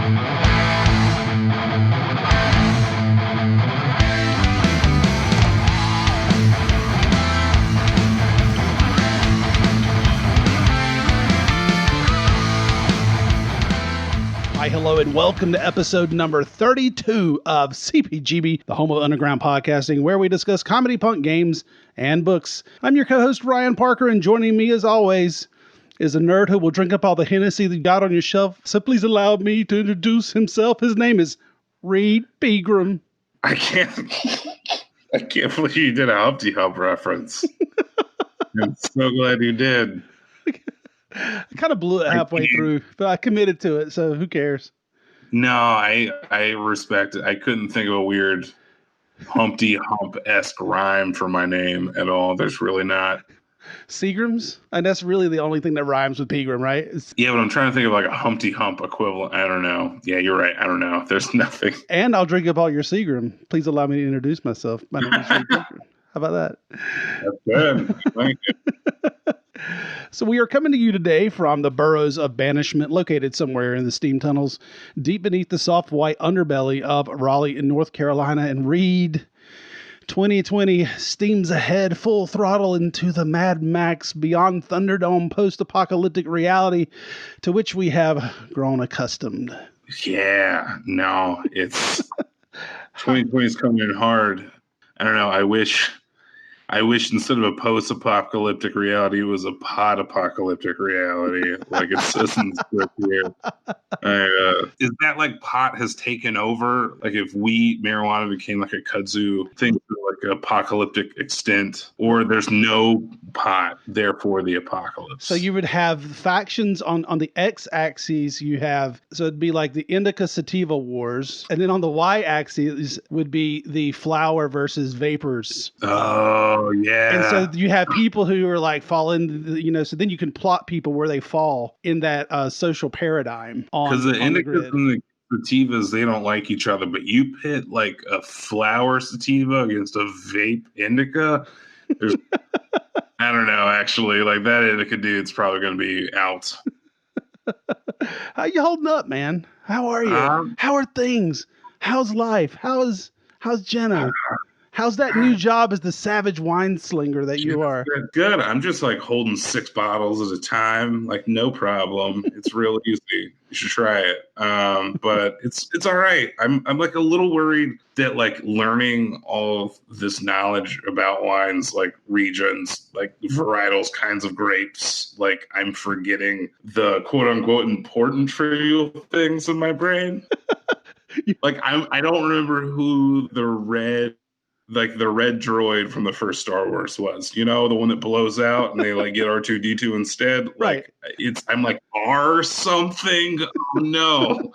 Hi, hello, and welcome to episode number 32 of CPGB, the home of underground podcasting, where we discuss comedy punk games and books. I'm your co-host, Ryan Parker, and joining me, as always, is a nerd who will drink up all the Hennessy that you got on your shelf. So please allow me to introduce himself. His name is Reed Pegram. I can't believe you did a Humpty Hump reference. I'm so glad you did. I kind of blew it halfway through, but I committed to it, so who cares? No, I respect it. I couldn't think of a weird Humpty Hump-esque rhyme for my name at all. There's really not. Seagrams? And that's really the only thing that rhymes with Pegram, right? Yeah, but I'm trying to think of like a Humpty Hump equivalent. I don't know. Yeah, you're right. I don't know. There's nothing. And I'll drink up all your Seagram. Please allow me to introduce myself. My name is Reed Pegram. How about that? That's good. Thank you. So we are coming to you today from the burrows of banishment located somewhere in the steam tunnels deep beneath the soft white underbelly of Raleigh in North Carolina. And Reed, 2020 steams ahead full throttle into the Mad Max Beyond Thunderdome post-apocalyptic reality to which we have grown accustomed. Yeah, no, it's 2020 is coming in hard. I don't know. I wish instead of a post-apocalyptic reality, it was a pod-apocalyptic reality, like it says in the script here. Is that like pot has taken over? Like if marijuana became like a kudzu thing to like an apocalyptic extent, or there's no pot, therefore the apocalypse. So you would have factions on the x-axis. So it'd be like the Indica Sativa Wars, and then on the y-axis would be the flower versus vapors. Oh, yeah. And so you have people who are like so then you can plot people where they fall in that social paradigm because the indicas and the sativas, they don't like each other, but you pit like a flower sativa against a vape indica. There's, I don't know, actually, like that indica dude's probably going to be out. How you holding up, man? How are you? How are things? How's life? How's Jenna? How's that new job as the savage wine slinger that you are? Good. I'm just like holding 6 bottles at a time, like no problem. It's real easy. You should try it. But it's all right. I'm like a little worried that like learning all of this knowledge about wines, like regions, like varietals, kinds of grapes, like I'm forgetting the quote unquote important trivial things in my brain. Like I don't remember who the red droid from the first Star Wars was, the one that blows out and they like get R2-D2 instead. Right. I'm like, R something. Oh no.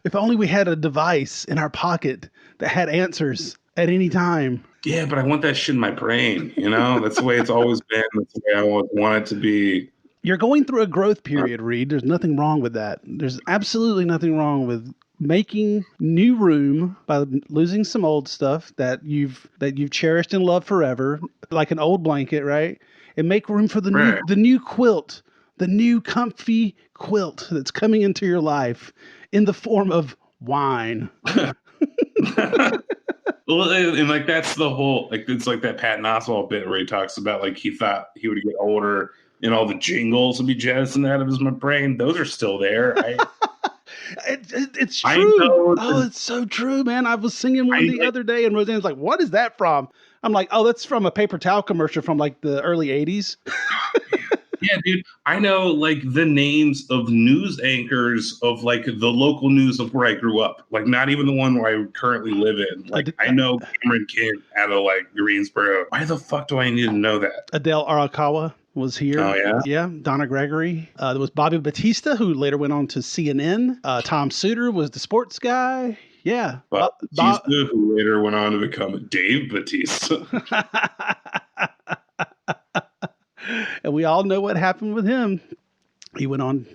If only we had a device in our pocket that had answers at any time. Yeah, but I want that shit in my brain. That's the way it's always been. That's the way I want it to be. You're going through a growth period, Reed. There's nothing wrong with that. There's absolutely nothing wrong with making new room by losing some old stuff that you've cherished and loved forever, like an old blanket, right? And make room for the new quilt, the new comfy quilt that's coming into your life in the form of wine. Well, and like that's the whole, like it's like that Patton Oswalt bit where he talks about like he thought he would get older and all the jingles would be jettisoned out of his brain. Those are still there. It's true. It's so true, man. I was singing one the other day and Roseanne's like, what is that from? I'm like, oh, that's from a paper towel commercial from like the early 80s. Yeah, dude. I know like the names of news anchors of like the local news of where I grew up. Like not even the one where I currently live in. Like I know Cameron Kent out of like Greensboro. Why the fuck do I need to know that? Adele Arakawa was here. Oh, yeah? Yeah. Donna Gregory. There was Bobby Batista, who later went on to CNN. Tom Suter was the sports guy. Yeah. Batista, who later went on to become Dave Batista. And we all know what happened with him. He went on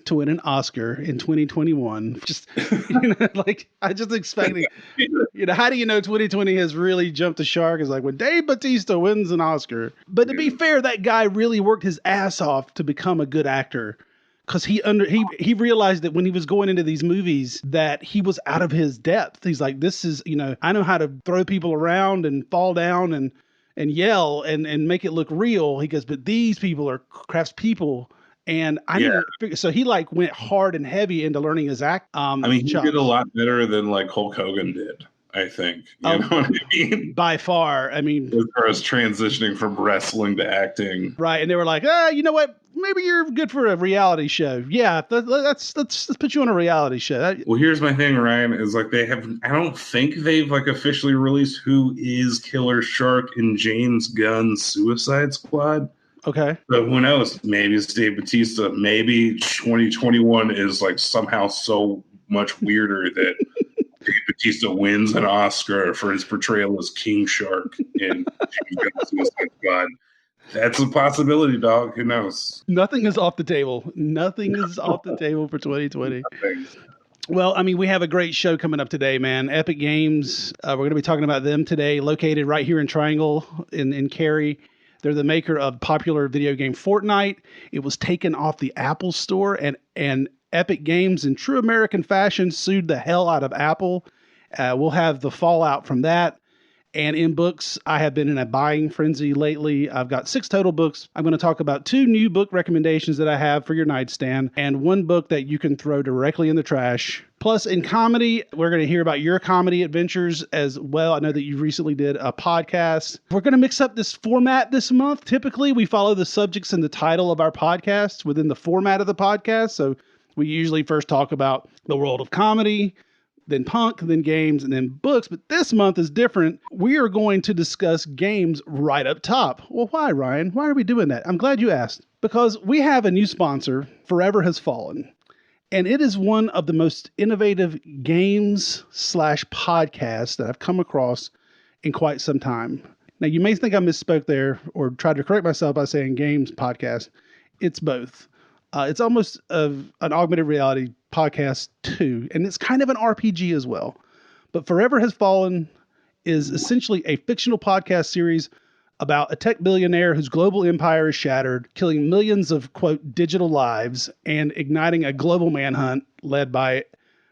to win an Oscar in 2021. Just, I just expecting, how do you know 2020 has really jumped the shark? Is like when Dave Batista wins an Oscar. But to be fair, that guy really worked his ass off to become a good actor. because he realized that when he was going into these movies that he was out of his depth. He's like, this is, I know how to throw people around and fall down and yell and make it look real. He goes, but these people are craftspeople. And I Yeah. didn't figure, so he like went hard and heavy into learning his act. I mean, he chops. did a lot better than like Hulk Hogan did, I think. You know what I mean? By far. I mean, as far as transitioning from wrestling to acting. Right. And they were like, you know what? Maybe you're good for a reality show. Yeah, let's put you on a reality show. Well, here's my thing, Ryan, is like I don't think they've like officially released who is Killer Shark in James Gunn's Suicide Squad. Okay. But who knows? Maybe it's Dave Bautista. Maybe 2021 is like somehow so much weirder that Dave Bautista wins an Oscar for his portrayal as King Shark in James Gunn's Suicide Squad. That's a possibility, dog. Who knows? Nothing is off the table. Nothing is off the table for 2020. Nothing. Well, I mean, we have a great show coming up today, man. Epic Games. We're going to be talking about them today, located right here in Triangle in Cary. They're the maker of popular video game Fortnite. It was taken off the Apple Store, and Epic Games, in true American fashion, sued the hell out of Apple. We'll have the fallout from that. And in books, I have been in a buying frenzy lately. I've got 6 total books. I'm going to talk about 2 new book recommendations that I have for your nightstand and 1 book that you can throw directly in the trash. Plus, in comedy, we're going to hear about your comedy adventures as well. I know that you recently did a podcast. We're going to mix up this format this month. Typically, we follow the subjects and the title of our podcast within the format of the podcast. So we usually first talk about the world of comedy, then punk, then games, and then books. But this month is different. We are going to discuss games right up top. Well, why, Ryan? Why are we doing that? I'm glad you asked. Because we have a new sponsor, Forever Has Fallen. And it is one of the most innovative games/podcasts that I've come across in quite some time. Now, you may think I misspoke there or tried to correct myself by saying games podcast. It's both. It's almost an augmented reality podcast too, and it's kind of an RPG as well. But Forever Has Fallen is essentially a fictional podcast series about a tech billionaire whose global empire is shattered, killing millions of, quote, digital lives and igniting a global manhunt led by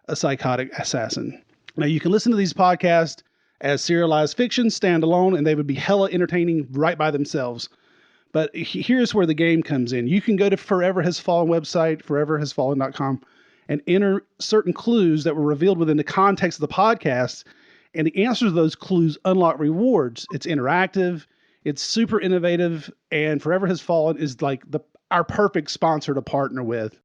a psychotic assassin. Now, you can listen to these podcasts as serialized fiction, standalone, and they would be hella entertaining right by themselves. But here's where the game comes in. You can go to Forever Has Fallen website, foreverhasfallen.com, and enter certain clues that were revealed within the context of the podcast. And the answers to those clues unlock rewards. It's interactive. It's super innovative. And Forever Has Fallen is like our perfect sponsor to partner with.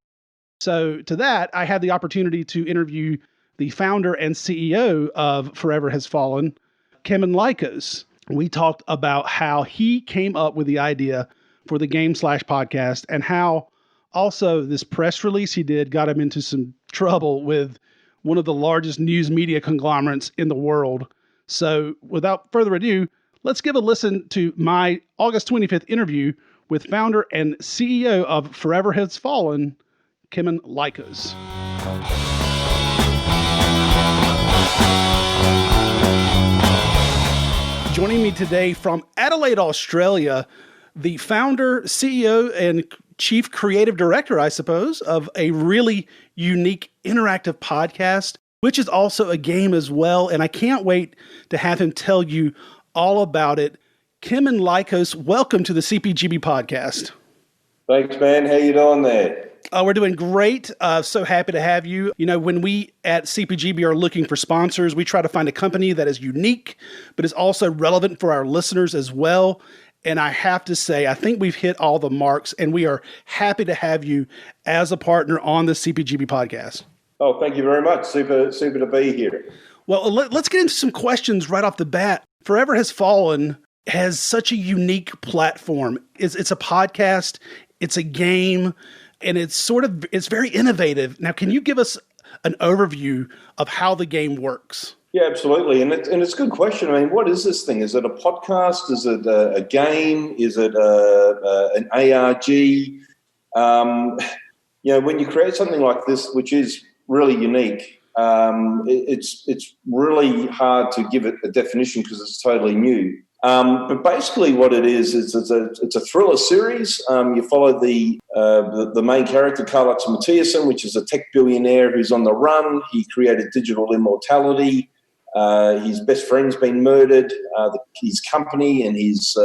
So to that, I had the opportunity to interview the founder and CEO of Forever Has Fallen, Kimon Lycos. We talked about how he came up with the idea for the game/podcast and how also this press release he did got him into some trouble with one of the largest news media conglomerates in the world. So without further ado, let's give a listen to my August 25th interview with founder and CEO of Forever Has Fallen, Kimon Lycos. Joining me today from Adelaide, Australia, the founder, CEO, and chief creative director, I suppose, of a really unique interactive podcast, which is also a game as well. And I can't wait to have him tell you all about it. Kimon Lycos, welcome to the CPGB podcast. Thanks, man. How you doing there? We're doing great. So happy to have you. You know, when we at CPGB are looking for sponsors, we try to find a company that is unique, but is also relevant for our listeners as well. And I have to say, I think we've hit all the marks, and we are happy to have you as a partner on the CPGB podcast. Oh, thank you very much. Super to be here. Well, let's get into some questions right off the bat. Forever Has Fallen has such a unique platform. It's a podcast, it's a game, and it's very innovative. Now, can you give us an overview of how the game works? Yeah, absolutely. And it's a good question. I mean, what is this thing? Is it a podcast? Is it a game? Is it an ARG? When you create something like this, which is really unique, it's really hard to give it a definition because it's totally new. But basically, what it is it's a thriller series. You follow the main character, Carl Mathiasson, which is a tech billionaire who's on the run. He created digital immortality. His best friend's been murdered. His company and his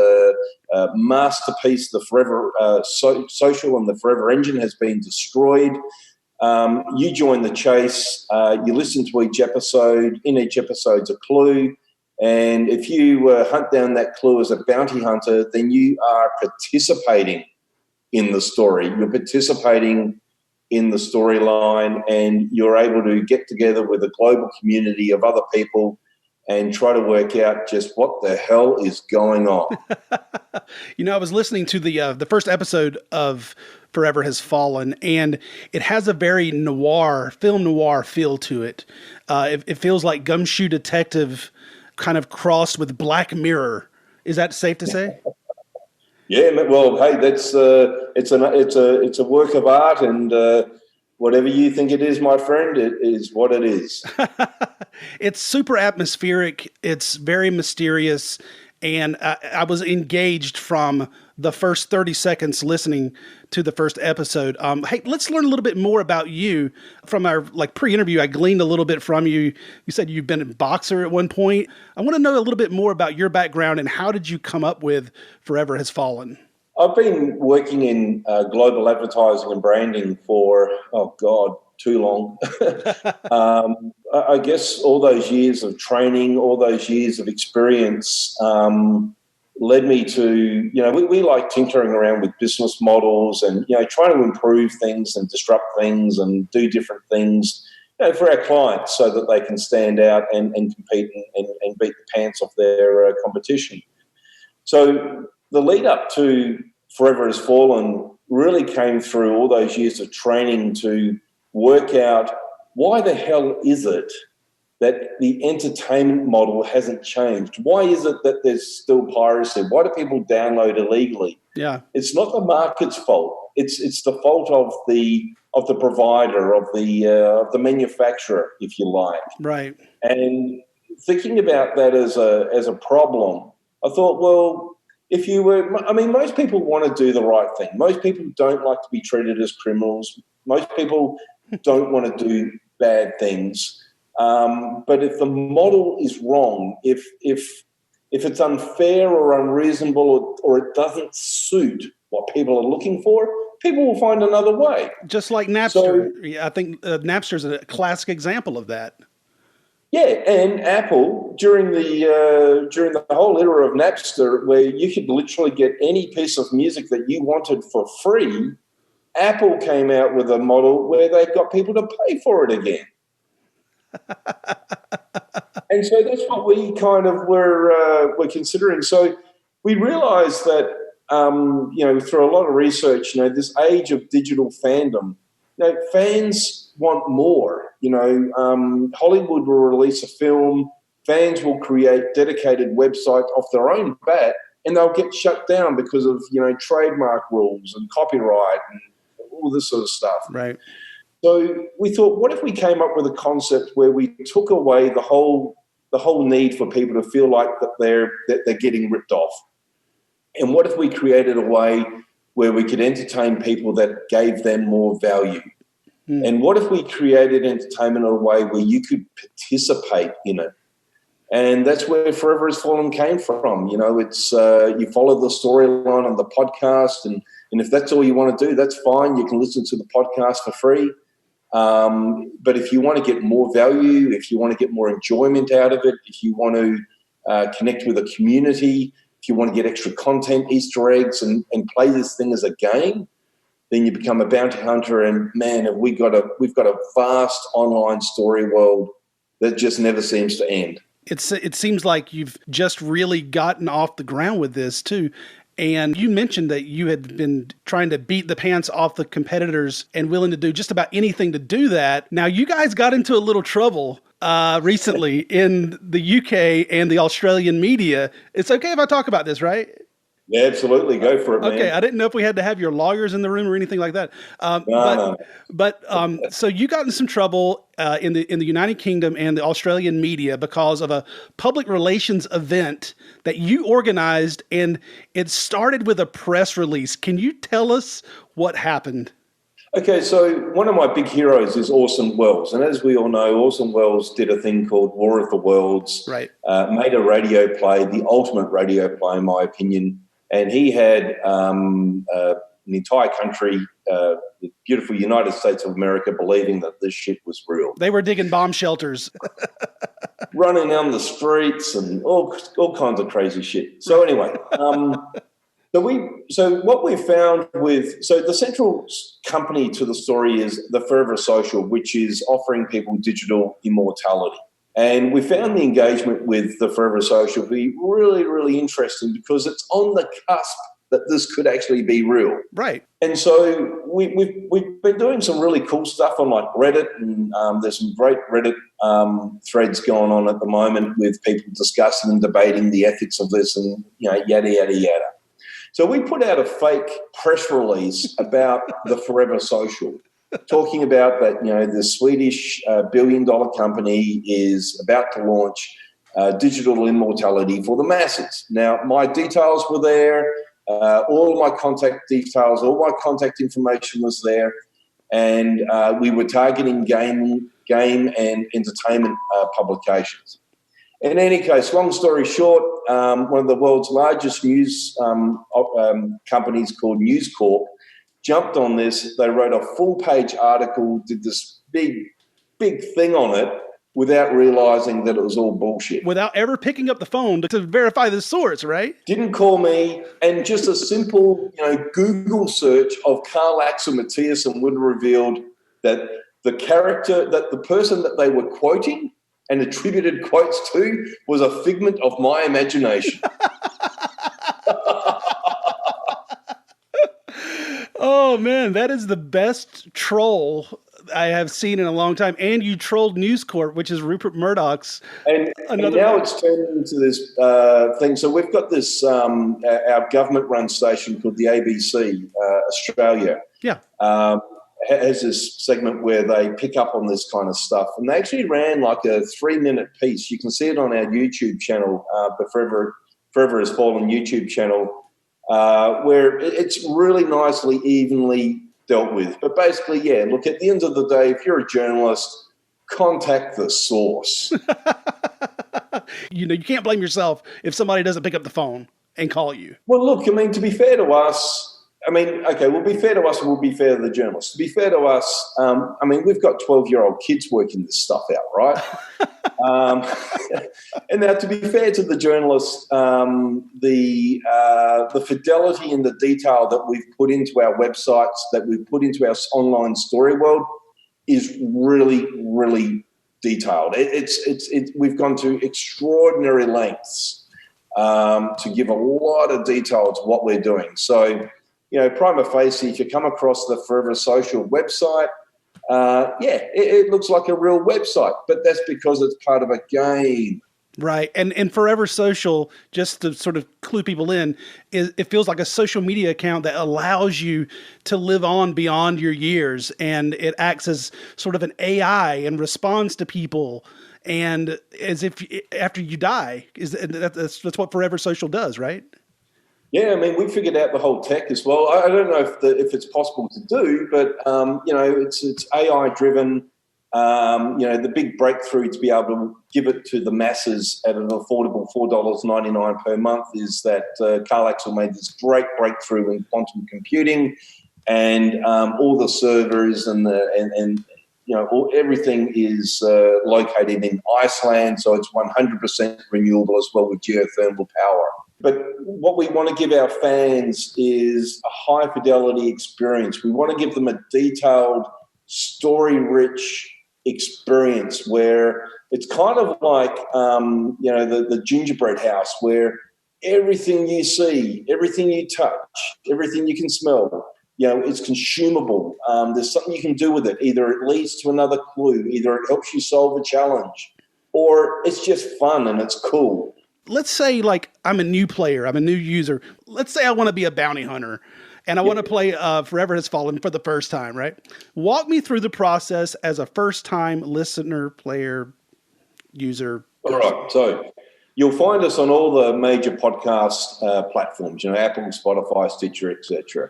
masterpiece, the Forever Social and the Forever Engine, has been destroyed. You join the chase. You listen to each episode. In each episode's a clue. And if you hunt down that clue as a bounty hunter, then you are participating in the story. You're participating in the storyline, and you're able to get together with a global community of other people and try to work out just what the hell is going on. I was listening to the first episode of Forever Has Fallen, and it has a very film noir feel to it. It feels like Gumshoe Detective kind of crossed with Black Mirror. Is that safe to say? Yeah, well, hey, that's it's a work of art, and whatever you think it is, my friend, it is what it is. It's super atmospheric. It's very mysterious, and I was engaged from the first 30 seconds listening to the first episode. Hey, let's learn a little bit more about you. From our pre-interview, I gleaned a little bit from you. You said you've been a boxer at one point. I want to know a little bit more about your background and how did you come up with Forever Has Fallen? I've been working in global advertising and branding for, too long. I guess all those years of training, all those years of experience led me to, we like tinkering around with business models and, trying to improve things and disrupt things and do different things, for our clients so that they can stand out and compete and beat the pants off their competition. So the lead up to Forever Has Fallen really came through all those years of training to work out why the hell is it that the entertainment model hasn't changed? Why is it that there's still piracy? Why do people download illegally? Yeah, it's not the market's fault. It's the fault of the provider, of the manufacturer, if you like. Right. And thinking about that as a problem, I thought, well, if you were, most people want to do the right thing. Most people don't like to be treated as criminals. Most people don't want to do bad things. But if the model is wrong, if it's unfair or unreasonable or it doesn't suit what people are looking for, people will find another way. Just like Napster. I think Napster is a classic example of that. Yeah, and Apple during the whole era of Napster, where you could literally get any piece of music that you wanted for free, Apple came out with a model where they've got people to pay for it again. And so that's what we kind of were considering. So we realised that through a lot of research, this age of digital fandom, fans want more. Hollywood will release a film, fans will create dedicated websites off their own bat, and they'll get shut down because of trademark rules and copyright and all this sort of stuff. Right. So we thought, what if we came up with a concept where we took away the whole need for people to feel like that they're getting ripped off, and what if we created a way where we could entertain people that gave them more value? And what if we created entertainment in a way where you could participate in it? And that's where Forever Has Fallen came from. It's you follow the storyline on the podcast, and if that's all you want to do, that's fine. You can listen to the podcast for free. But if you want to get more value, if you want to get more enjoyment out of it, if you want to connect with a community, if you want to get extra content, Easter eggs, and play this thing as a game, then you become a bounty hunter. And man, we've got a vast online story world that just never seems to end. It seems like you've just really gotten off the ground with this too. And you mentioned that you had been trying to beat the pants off the competitors and willing to do just about anything to do that. Now, you guys got into a little trouble recently in the UK and the Australian media. It's okay if I talk about this, right? Yeah, absolutely. Go for it, man. Okay, I didn't know if we had to have your lawyers in the room or anything like that. No. So you got in some trouble in the United Kingdom and the Australian media because of a public relations event that you organized, and it started with a press release. Can you tell us what happened? Okay, so one of my big heroes is Orson Welles. And as we all know, Orson Welles did a thing called War of the Worlds, Right. Made a radio play, the ultimate radio play, in my opinion. And he had an entire country, the beautiful United States of America, believing that this shit was real. They were digging bomb shelters. Running down the streets and all kinds of crazy shit. So anyway, So what we found the central company to the story is the Forever Social, which is offering people digital immortality. And we found the engagement with the Forever Social to be really, really interesting because it's on the cusp that this could actually be real. Right. And so we've been doing some really cool stuff on like Reddit, and there's some great Reddit threads going on at the moment with people discussing and debating the ethics of this and, yada, yada, yada. So we put out a fake press release about the Forever Social, talking about that, the Swedish billion-dollar company is about to launch digital immortality for the masses. Now, my details were there, all my contact details, all my contact information was there, and we were targeting game and entertainment publications. In any case, long story short, one of the world's largest news companies called News Corp jumped on this. They wrote a full-page article, did this big thing on it without realizing that it was all bullshit. Without ever picking up the phone to verify the source, right? Didn't call me, and just a simple Google search of Carl Axel Mathiasson would have revealed that the person that they were quoting and attributed quotes to was a figment of my imagination. Oh, man, that is the best troll I have seen in a long time. And you trolled News Corp, which is Rupert Murdoch's. And now it's turned into this thing. So we've got this, our government-run station called the ABC Australia. Yeah. Has this segment where they pick up on this kind of stuff. And they actually ran like a 3-minute piece. You can see it on our YouTube channel, the Forever Has Fallen YouTube channel, where it's really nicely, evenly dealt with. But basically, yeah, look, at the end of the day, if you're a journalist, contact the source. You can't blame yourself if somebody doesn't pick up the phone and call you. Well, look, to be fair to us, okay, we'll be fair to us and we'll be fair to the journalists. To be fair to us, we've got 12-year-old kids working this stuff out, right? And now, to be fair to the journalists, the fidelity and the detail that we've put into our websites, that we've put into our online story world is really, really detailed. We've gone to extraordinary lengths to give a lot of detail to what we're doing. So, prima facie, if you come across the Forever Social website, it looks like a real website, but that's because it's part of a game. Right. And Forever Social, just to sort of clue people in, it feels like a social media account that allows you to live on beyond your years, and it acts as sort of an AI and responds to people, and as if after you die. That's what Forever Social does, right? Yeah, we figured out the whole tech as well. I don't know if it's possible to do, but it's AI driven. The big breakthrough to be able to give it to the masses at an affordable $4.99 per month is that Carl Axel made this great breakthrough in quantum computing, and all the servers and everything is located in Iceland, so it's 100% renewable as well with geothermal power. But what we want to give our fans is a high fidelity experience. We want to give them a detailed, story-rich experience where it's kind of like, the gingerbread house, where everything you see, everything you touch, everything you can smell, it's consumable. There's something you can do with it. Either it leads to another clue, either it helps you solve a challenge, or it's just fun and it's cool. let's say like I'm a new player, I'm a new user. Let's say I want to be a bounty hunter and I want to play Forever Has Fallen for the first time, right? Walk me through the process as a first-time listener, player, user. All right. So you'll find us on all the major podcast platforms, Apple, Spotify, Stitcher, etc.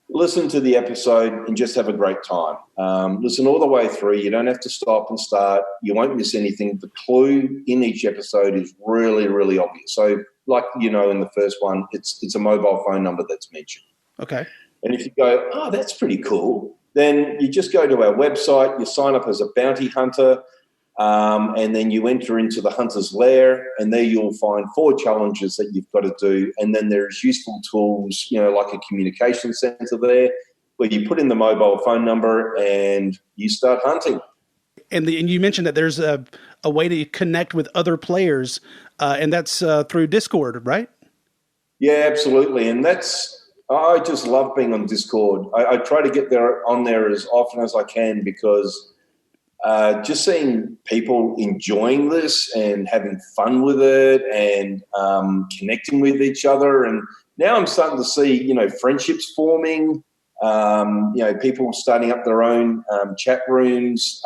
Listen to the episode and just have a great time. Listen all the way through. You don't have to stop and start. You won't miss anything. The clue in each episode is really, really obvious. So like, in the first one, it's a mobile phone number that's mentioned. Okay. And if you go, oh, that's pretty cool, then you just go to our website, you sign up as a bounty hunter, and then you enter into the hunter's lair, and there you'll find 4 challenges that you've got to do. And then there's useful tools, like a communication center there, where you put in the mobile phone number and you start hunting. And you mentioned that there's a way to connect with other players, and that's through Discord, right? Yeah, absolutely. And I just love being on Discord. I try to get on there as often as I can, because just seeing people enjoying this and having fun with it and connecting with each other. And now I'm starting to see, friendships forming, people starting up their own chat rooms.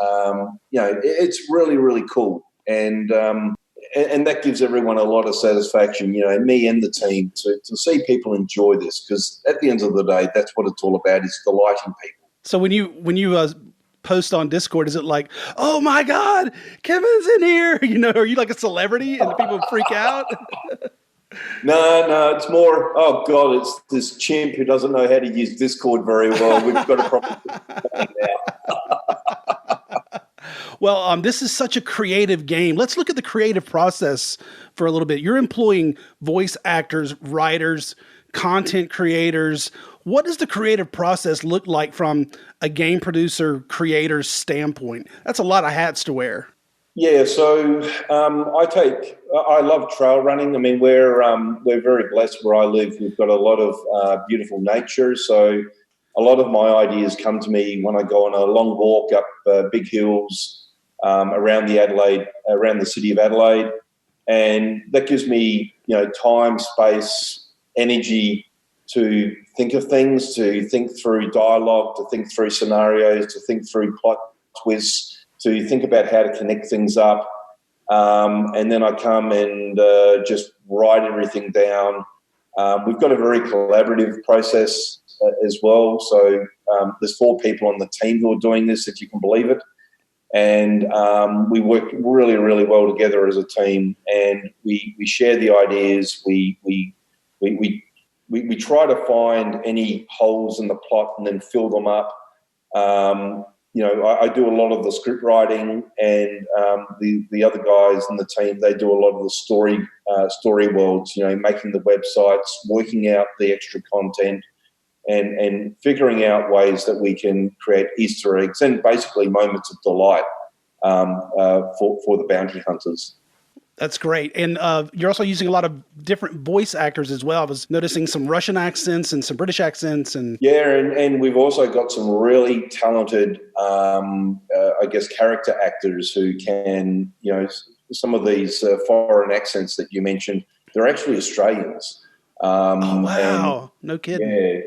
It's really, really cool. And that gives everyone a lot of satisfaction, me and the team, to see people enjoy this, because at the end of the day, that's what it's all about, is delighting people. So when you post on Discord, is it like, oh my God, Kevin's in here? Are you like a celebrity and people freak out? No, it's more, oh God, it's this chimp who doesn't know how to use Discord very well. We've got a problem now. Well, this is such a creative game. Let's look at the creative process for a little bit. You're employing voice actors, writers, content creators. What does the creative process look like from a game producer, creator's standpoint? That's a lot of hats to wear. Yeah, so I love trail running. I mean, we're very blessed where I live. We've got a lot of beautiful nature. So a lot of my ideas come to me when I go on a long walk up big hills around the city of Adelaide. And that gives me, time, space, energy to think of things, to think through dialogue, to think through scenarios, to think through plot twists, to think about how to connect things up. And then I come and just write everything down. We've got a very collaborative process as well. So there's 4 people on the team who are doing this, if you can believe it. And we work really, really well together as a team, and we share the ideas. We try to find any holes in the plot and then fill them up. I do a lot of the script writing, and the other guys in the team, they do a lot of the story worlds, making the websites, working out the extra content, and figuring out ways that we can create Easter eggs and basically moments of delight for the bounty hunters. That's great. And you're also using a lot of different voice actors as well. I was noticing some Russian accents and some British accents. Yeah, and we've also got some really talented, character actors who can, some of these foreign accents that you mentioned, they're actually Australians. Oh, wow. No kidding. Yeah,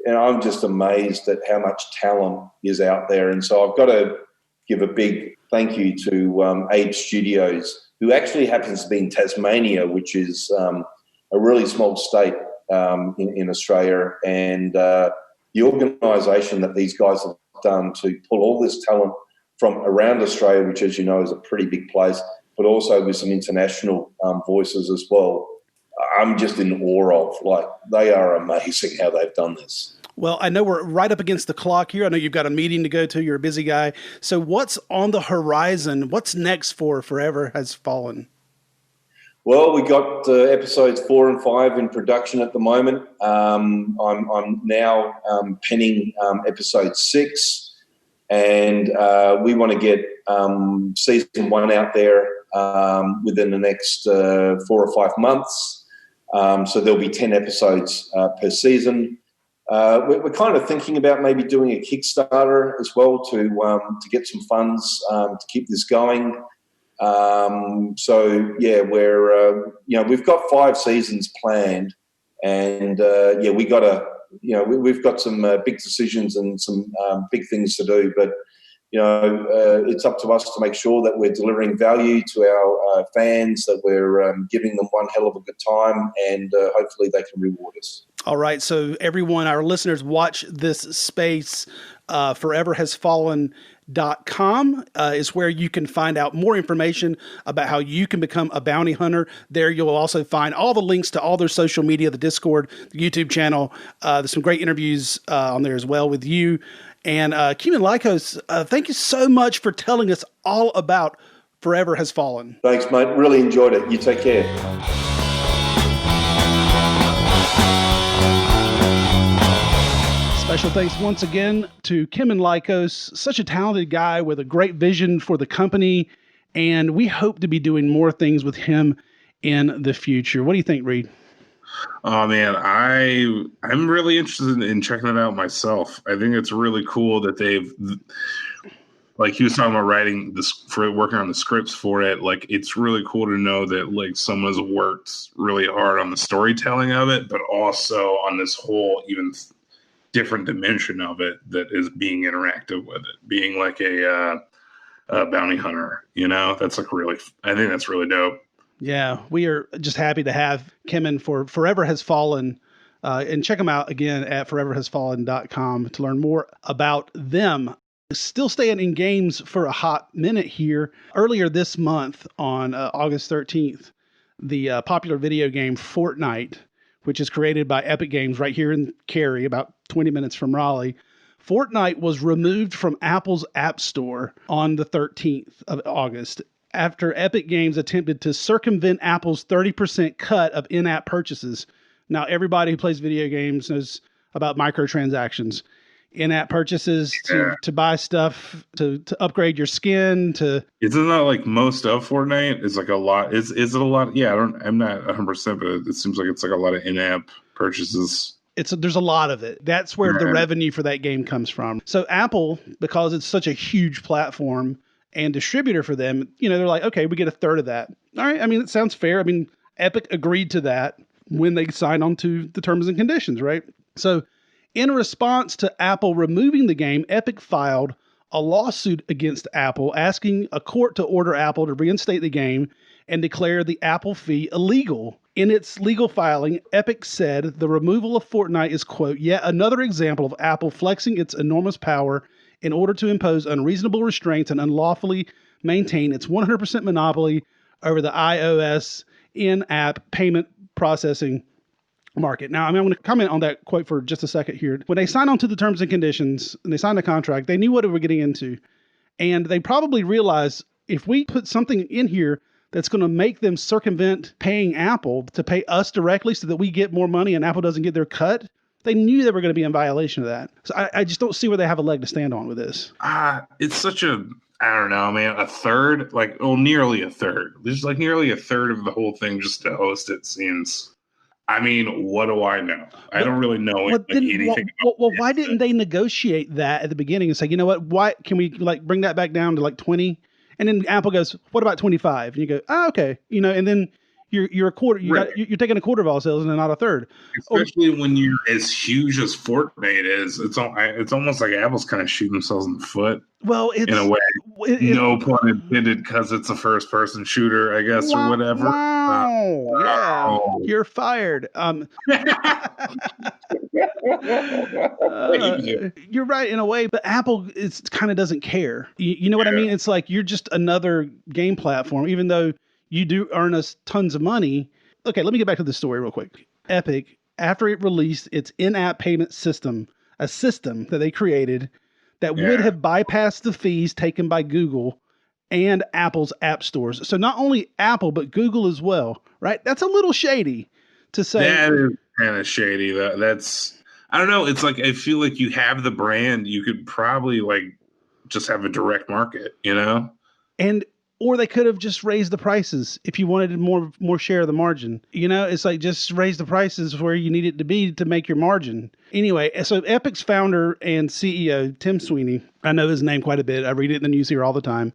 and I'm just amazed at how much talent is out there. And so I've got to give a big thank you to Abe Studios, who actually happens to be in Tasmania, which is a really small state in Australia. And the organisation that these guys have done to pull all this talent from around Australia, which, as you know, is a pretty big place, but also with some international voices as well, I'm just in awe of. Like, they are amazing how they've done this. Well, I know we're right up against the clock here. I know you've got a meeting to go to. You're a busy guy. So what's on the horizon? What's next for Forever Has Fallen? Well, we got episodes 4 and 5 in production at the moment. I'm now penning episode 6, and we want to get season 1 out there within the next 4 or 5 months. So there'll be 10 episodes per season. We're kind of thinking about maybe doing a Kickstarter as well to get some funds to keep this going. So yeah, we're we've got 5 seasons planned, and we got to we've got some big decisions and some big things to do, but it's up to us to make sure that we're delivering value to our fans, that we're giving them one hell of a good time, and hopefully they can reward us. All right. So everyone, our listeners, watch this space. foreverhasfallen.com is where you can find out more information about how you can become a bounty hunter. There you'll also find all the links to all their social media, the Discord, the YouTube channel. There's some great interviews on there as well with you. And Kimon Lycos, thank you so much for telling us all about Forever Has Fallen. Thanks, mate. Really enjoyed it. You take care. Special thanks once again to Kimon Lycos, such a talented guy with a great vision for the company, and we hope to be doing more things with him in the future. What do you think, Reed? Oh man, I'm really interested in checking it out myself. I think it's really cool that they've, like he was talking about writing this for working on the scripts for it. Like it's really cool to know that like someone's worked really hard on the storytelling of it, but also on this whole even different dimension of it that is being interactive with it, being like a bounty hunter. That's like I think that's really dope. Yeah, we are just happy to have Kimon for Forever Has Fallen. And check them out again at foreverhasfallen.com to learn more about them. Still staying in games for a hot minute here. Earlier this month on August 13th, the popular video game Fortnite, which is created by Epic Games right here in Cary, about 20 minutes from Raleigh. Fortnite was removed from Apple's App Store on the 13th of August after Epic Games attempted to circumvent Apple's 30% cut of in-app purchases. Now, everybody who plays video games knows about microtransactions. In-app purchases to buy stuff, to upgrade your skin, to... Isn't that like most of Fortnite? Is like a lot. Is it a lot? Yeah, I'm not 100%, but it seems like it's like a lot of in-app purchases. There's a lot of it. That's where the revenue for that game comes from. So Apple, because it's such a huge platform and distributor for them, they're like, okay, we get a third of that. All right. I mean, it sounds fair. I mean, Epic agreed to that when they signed on to the terms and conditions, right? So in response to Apple removing the game, Epic filed a lawsuit against Apple, asking a court to order Apple to reinstate the game and declare the Apple fee illegal. In its legal filing, Epic said the removal of Fortnite is, quote, yet another example of Apple flexing its enormous power in order to impose unreasonable restraints and unlawfully maintain its 100% monopoly over the iOS in-app payment processing market. Now, I'm going to comment on that quote for just a second here. When they signed on to the terms and conditions and they signed the contract, they knew what they were getting into. And they probably realized if we put something in here that's going to make them circumvent paying Apple to pay us directly so that we get more money and Apple doesn't get their cut, they knew they were going to be in violation of that. So I just don't see where they have a leg to stand on with this. It's such I don't know, man, a third, nearly a third. There's like nearly a third of the whole thing just to host it seems. I mean, what do I know? I don't really know anything. Well, why didn't they negotiate that at the beginning and say, you know what, why can we bring that back down to 20? And then Apple goes, what about 25? And you go, okay. And then you're a quarter, you're taking a quarter of all sales and not a third. Especially when you're as huge as Fortnite is, it's almost like Apple's kind of shooting themselves in the foot. Well, in a way, no pun intended, because it's a first-person shooter, I guess, or whatever. Yeah, you're fired. You're right in a way, but Apple kind of doesn't care. You know what I mean? It's like you're just another game platform, even though you do earn us tons of money. Okay, let me get back to the story real quick. Epic, after it released its in-app payment system, a system that they created that would have bypassed the fees taken by Google and Apple's app stores. So not only Apple, but Google as well, right? That's a little shady to say. That is kind of shady. That's, I don't know. It's like, I feel like you have the brand, you could probably just have a direct market, Or they could have just raised the prices if you wanted more share of the margin. It's like just raise the prices where you need it to be to make your margin. Anyway, so Epic's founder and CEO, Tim Sweeney, I know his name quite a bit. I read it in the news here all the time.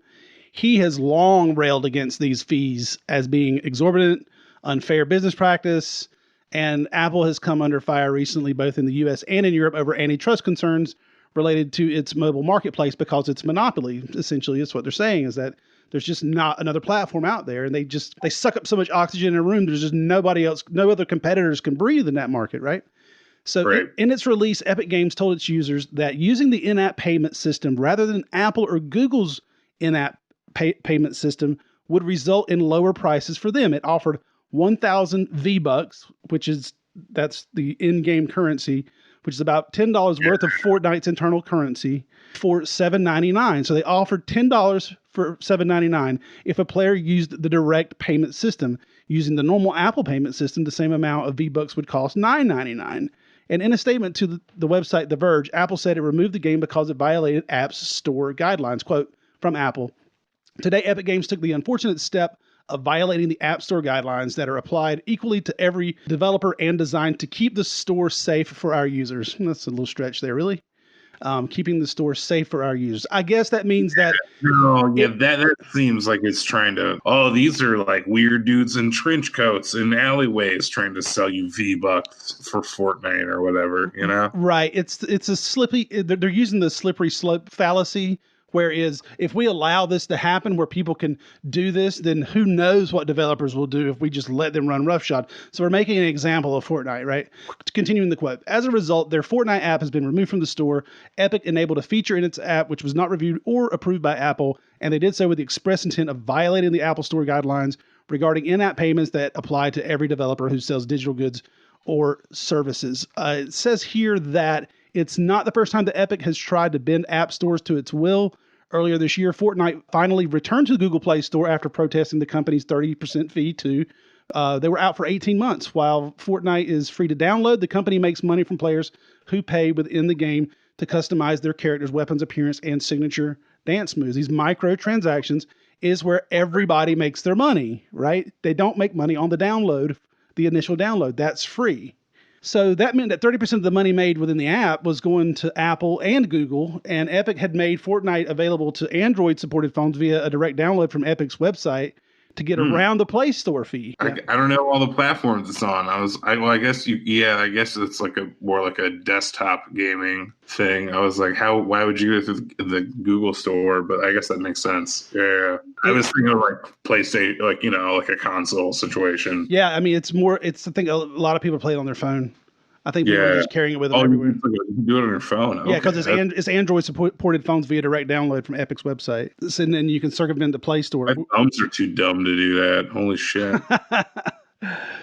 He has long railed against these fees as being exorbitant, unfair business practice, and Apple has come under fire recently, both in the US and in Europe, over antitrust concerns related to its mobile marketplace because it's monopoly. Essentially, that's what they're saying, is that there's just not another platform out there, and they suck up so much oxygen in a room. There's just nobody else, no other competitors can breathe in that market, right? So Right. in its release, Epic Games told its users that using the in-app payment system rather than Apple or Google's in-app payment system would result in lower prices for them. It offered 1,000 V-Bucks, that's the in-game currency, which is about $10 worth of Fortnite's internal currency, for $7.99. So they offered $10 for $7.99 if a player used the direct payment system. Using the normal Apple payment system, the same amount of V-Bucks would cost $9.99. And in a statement to the website The Verge, Apple said it removed the game because it violated App Store guidelines. Quote from Apple, "Today, Epic Games took the unfortunate step of violating the App Store guidelines that are applied equally to every developer and designed to keep the store safe for our users." That's a little stretch there, really. Keeping the store safe for our users. I guess that means that... No, yeah, that seems like it's trying to, these are like weird dudes in trench coats in alleyways trying to sell you V-Bucks for Fortnite or whatever, you know? Right. It's a they're using the slippery slope fallacy. Whereas if we allow this to happen where people can do this, then who knows what developers will do if we just let them run roughshod. So we're making an example of Fortnite, right? Continuing the quote, "As a result, their Fortnite app has been removed from the store. Epic enabled a feature in its app which was not reviewed or approved by Apple, and they did so with the express intent of violating the Apple Store guidelines regarding in-app payments that apply to every developer who sells digital goods or services." It says here that it's not the first time that Epic has tried to bend app stores to its will. Earlier this year, Fortnite finally returned to the Google Play Store after protesting the company's 30% fee too. They were out for 18 months. While Fortnite is free to download, the company makes money from players who pay within the game to customize their characters' weapons, appearance, and signature dance moves. These microtransactions is where everybody makes their money, right? They don't make money on the download, the initial download. That's free. So that meant that 30% of the money made within the app was going to Apple and Google, and Epic had made Fortnite available to Android-supported phones via a direct download from Epic's website to get around the Play Store fee. I don't know all the platforms it's on. I guess it's like more like a desktop gaming thing. I was like, why would you go to the Google Store? But I guess that makes sense. Yeah. I was thinking of like PlayStation, like, like a console situation. Yeah, I mean, I think a lot of people play it on their phone. I think people are just carrying it with them everywhere. You can do it on your phone. Yeah, because it's Android-supported phones via direct download from Epic's website. And then you can circumvent the Play Store. My thumbs are too dumb to do that. Holy shit.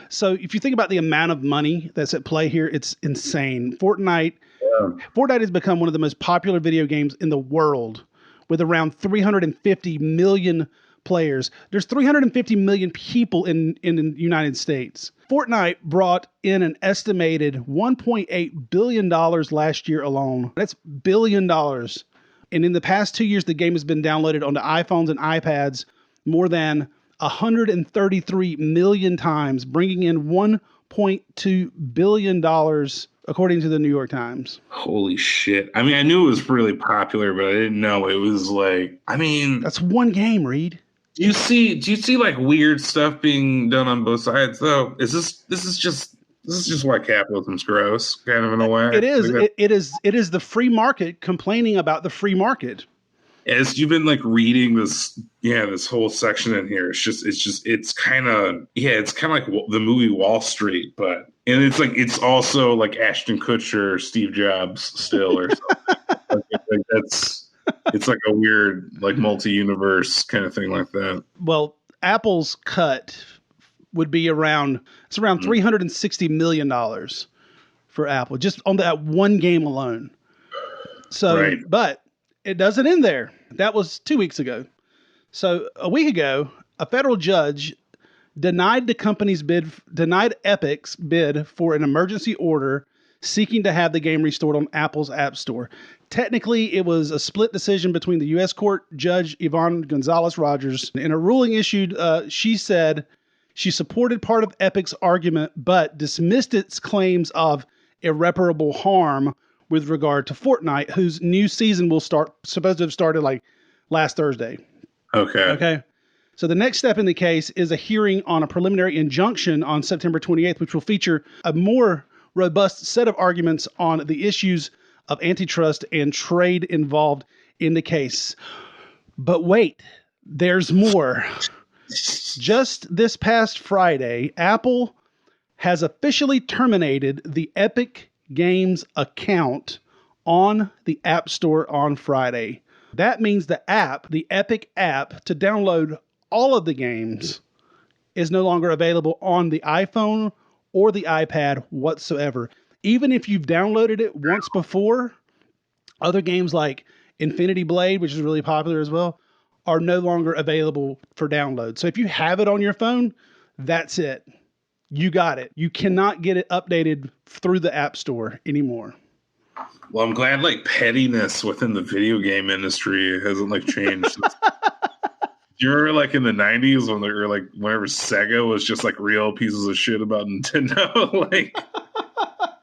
So if you think about the amount of money that's at play here, it's insane. Fortnite has become one of the most popular video games in the world with around 350 million players. There's 350 million people in the United States. Fortnite brought in an estimated $1.8 billion last year alone. That's $1 billion. And in the past 2 years, the game has been downloaded onto iPhones and iPads more than 133 million times, bringing in $1.2 billion, according to the New York Times. Holy shit. I mean, I knew it was really popular, but I didn't know it was like, that's one game, Reed. Do you see like weird stuff being done on both sides though? This is just why capitalism's gross, kind of in a way. It is. It is the free market complaining about the free market. As you've been like reading this whole section in here, it's kind of like the movie Wall Street, and it's also like Ashton Kutcher, Steve Jobs still, or something. It's like a weird like multi-universe kind of thing like that. Well, Apple's cut would be around $360 million for Apple just on that one game alone. So, right. But it doesn't end there. That was 2 weeks ago. So a week ago, a federal judge denied Epic's bid for an emergency order seeking to have the game restored on Apple's App Store. Technically, it was a split decision between the U.S. court Judge Yvonne Gonzalez-Rogers. In a ruling issued, she said she supported part of Epic's argument, but dismissed its claims of irreparable harm with regard to Fortnite, whose new season will supposed to have started like last Thursday. Okay. Okay. So the next step in the case is a hearing on a preliminary injunction on September 28th, which will feature a more robust set of arguments on the issues of antitrust and trade involved in the case. But wait, there's more. Just this past Friday, Apple has officially terminated the Epic Games account on the App Store on Friday. That means the Epic app to download all of the games is no longer available on the iPhone or the iPad whatsoever. Even if you've downloaded it once before, other games like Infinity Blade, which is really popular as well, are no longer available for download. So if you have it on your phone, that's it. You got it. You cannot get it updated through the App Store anymore. Well, I'm glad like pettiness within the video game industry hasn't like changed. You remember like in the 90s when they were like whenever Sega was just like real pieces of shit about Nintendo? Like,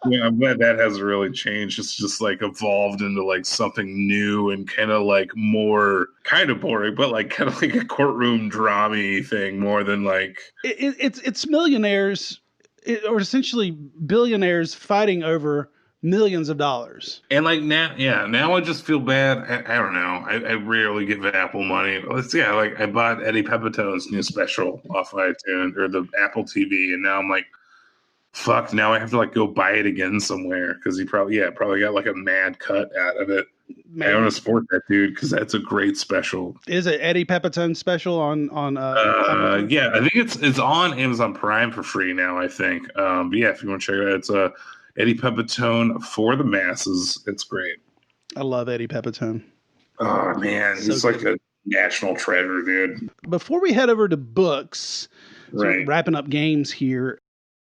yeah, I'm glad that hasn't really changed. It's just like evolved into like something new and kind of like more kind of boring, but like kind of like a courtroom drama thing more than like it's millionaires or essentially billionaires fighting over millions of dollars. And like now I just feel bad. I don't know. I rarely give Apple money. Like I bought Eddie Pepitone's new special off iTunes or the Apple TV, and now I'm like, fuck. Now I have to like go buy it again somewhere because he probably got like a mad cut out of it. Man. I want to support that dude because that's a great special. Is it Eddie Pepitone special on? Yeah, I think it's on Amazon Prime for free now. I think. But yeah, if you want to check it out, it's Eddie Pepitone for the masses. It's great. I love Eddie Pepitone. Oh man, he's like a national treasure, dude. Before we head over to books, right? Wrapping up games here.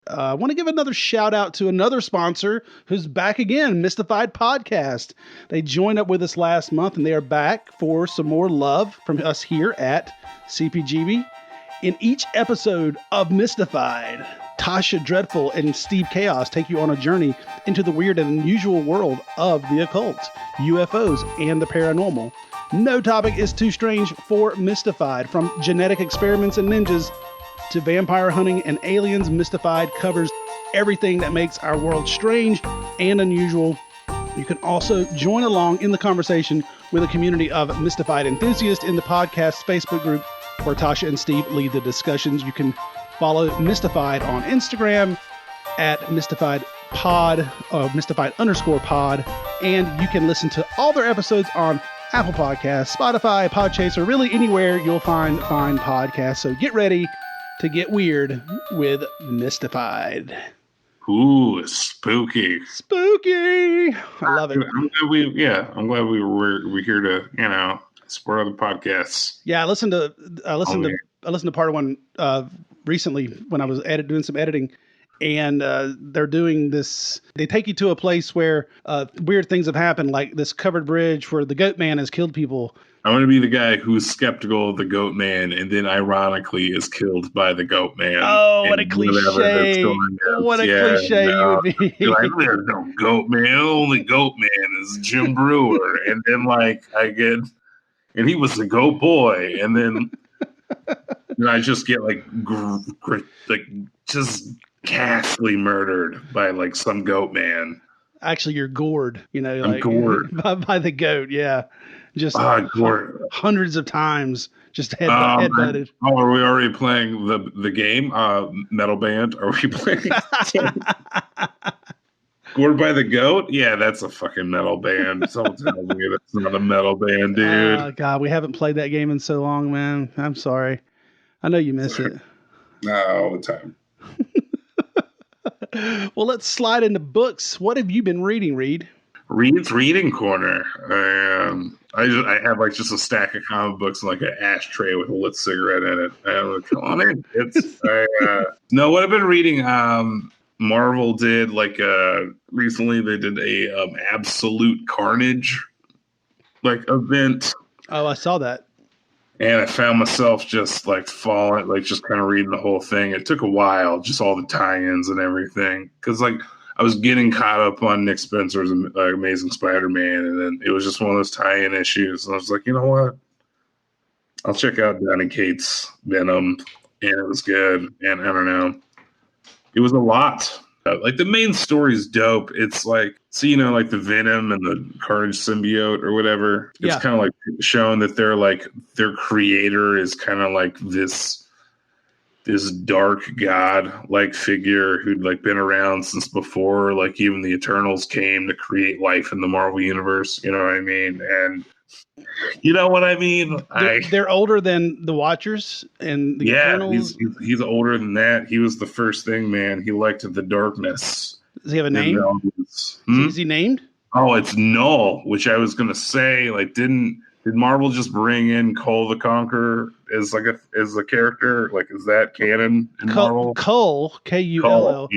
I want to give another shout out to another sponsor who's back again, Mystified Podcast. They joined up with us last month and they are back for some more love from us here at CPGB. In each episode of Mystified, Tasha Dreadful and Steve Chaos take you on a journey into the weird and unusual world of the occult, UFOs, and the paranormal. No topic is too strange for Mystified, from genetic experiments and ninjas to vampire hunting and aliens. Mystified covers everything that makes our world strange and unusual. You can also join along in the conversation with a community of Mystified enthusiasts in the podcast's Facebook group where Tasha and Steve lead the discussions. You can follow Mystified on Instagram at Mystified Pod, Mystified_pod, and you can listen to all their episodes on Apple Podcasts, Spotify, Podchaser, really anywhere you'll find fine podcasts. So get ready to get weird with Mystified. Ooh, spooky. I love it. I'm glad we're here to, support other podcasts. Yeah, I listened to part of one recently when I was doing some editing, and they're doing this. They take you to a place where weird things have happened, like this covered bridge where the goat man has killed people. I want to be the guy who's skeptical of the goat man and then ironically is killed by the goat man. Oh, what a cliche. What a cliche you would be. Like, there's no goat man. The only goat man is Jim Brewer. And then and he was the goat boy. And then I just get just ghastly murdered by like some goat man. Actually, you're gored, I'm gored. by the goat. Yeah. Just hundreds of times, just headbutted. Are we already playing the game? Metal Band? Are we playing? Gored by the Goat? Yeah, that's a fucking metal band. Someone tell me that's not a metal band, dude. Oh, God, we haven't played that game in so long, man. I'm sorry. I know you miss it. No, all the time. Well, let's slide into books. What have you been reading, Reed? Reed's Reading Corner. I have like just a stack of comic books and like an ashtray with a lit cigarette in it. Come on in, kids. No, what I've been reading, Marvel did recently they did a Absolute Carnage event. Oh, I saw that. And I found myself just falling, just kind of reading the whole thing. It took a while, just all the tie-ins and everything, because I was getting caught up on Nick Spencer's Amazing Spider-Man, and then it was just one of those tie-in issues. And I was like, you know what? I'll check out Donny Cates' Venom, and it was good. And I don't know, it was a lot. Like the main story's dope. It's like, so like the Venom and the Carnage symbiote or whatever. It's kind of like showing that they're like their creator is kind of like this dark god like figure who'd like been around since before like even the Eternals came to create life in the Marvel universe. You know what I mean? And you know what I mean? They're older than the Watchers and the Eternals. He's older than that. He was the first thing, man. He liked the darkness. Does he have a name? Is he named? Oh, it's Null, which I was gonna say. Like, did Marvel just bring in Kull the Conqueror as a character? Like, is that canon in Marvel? Kull, Kull.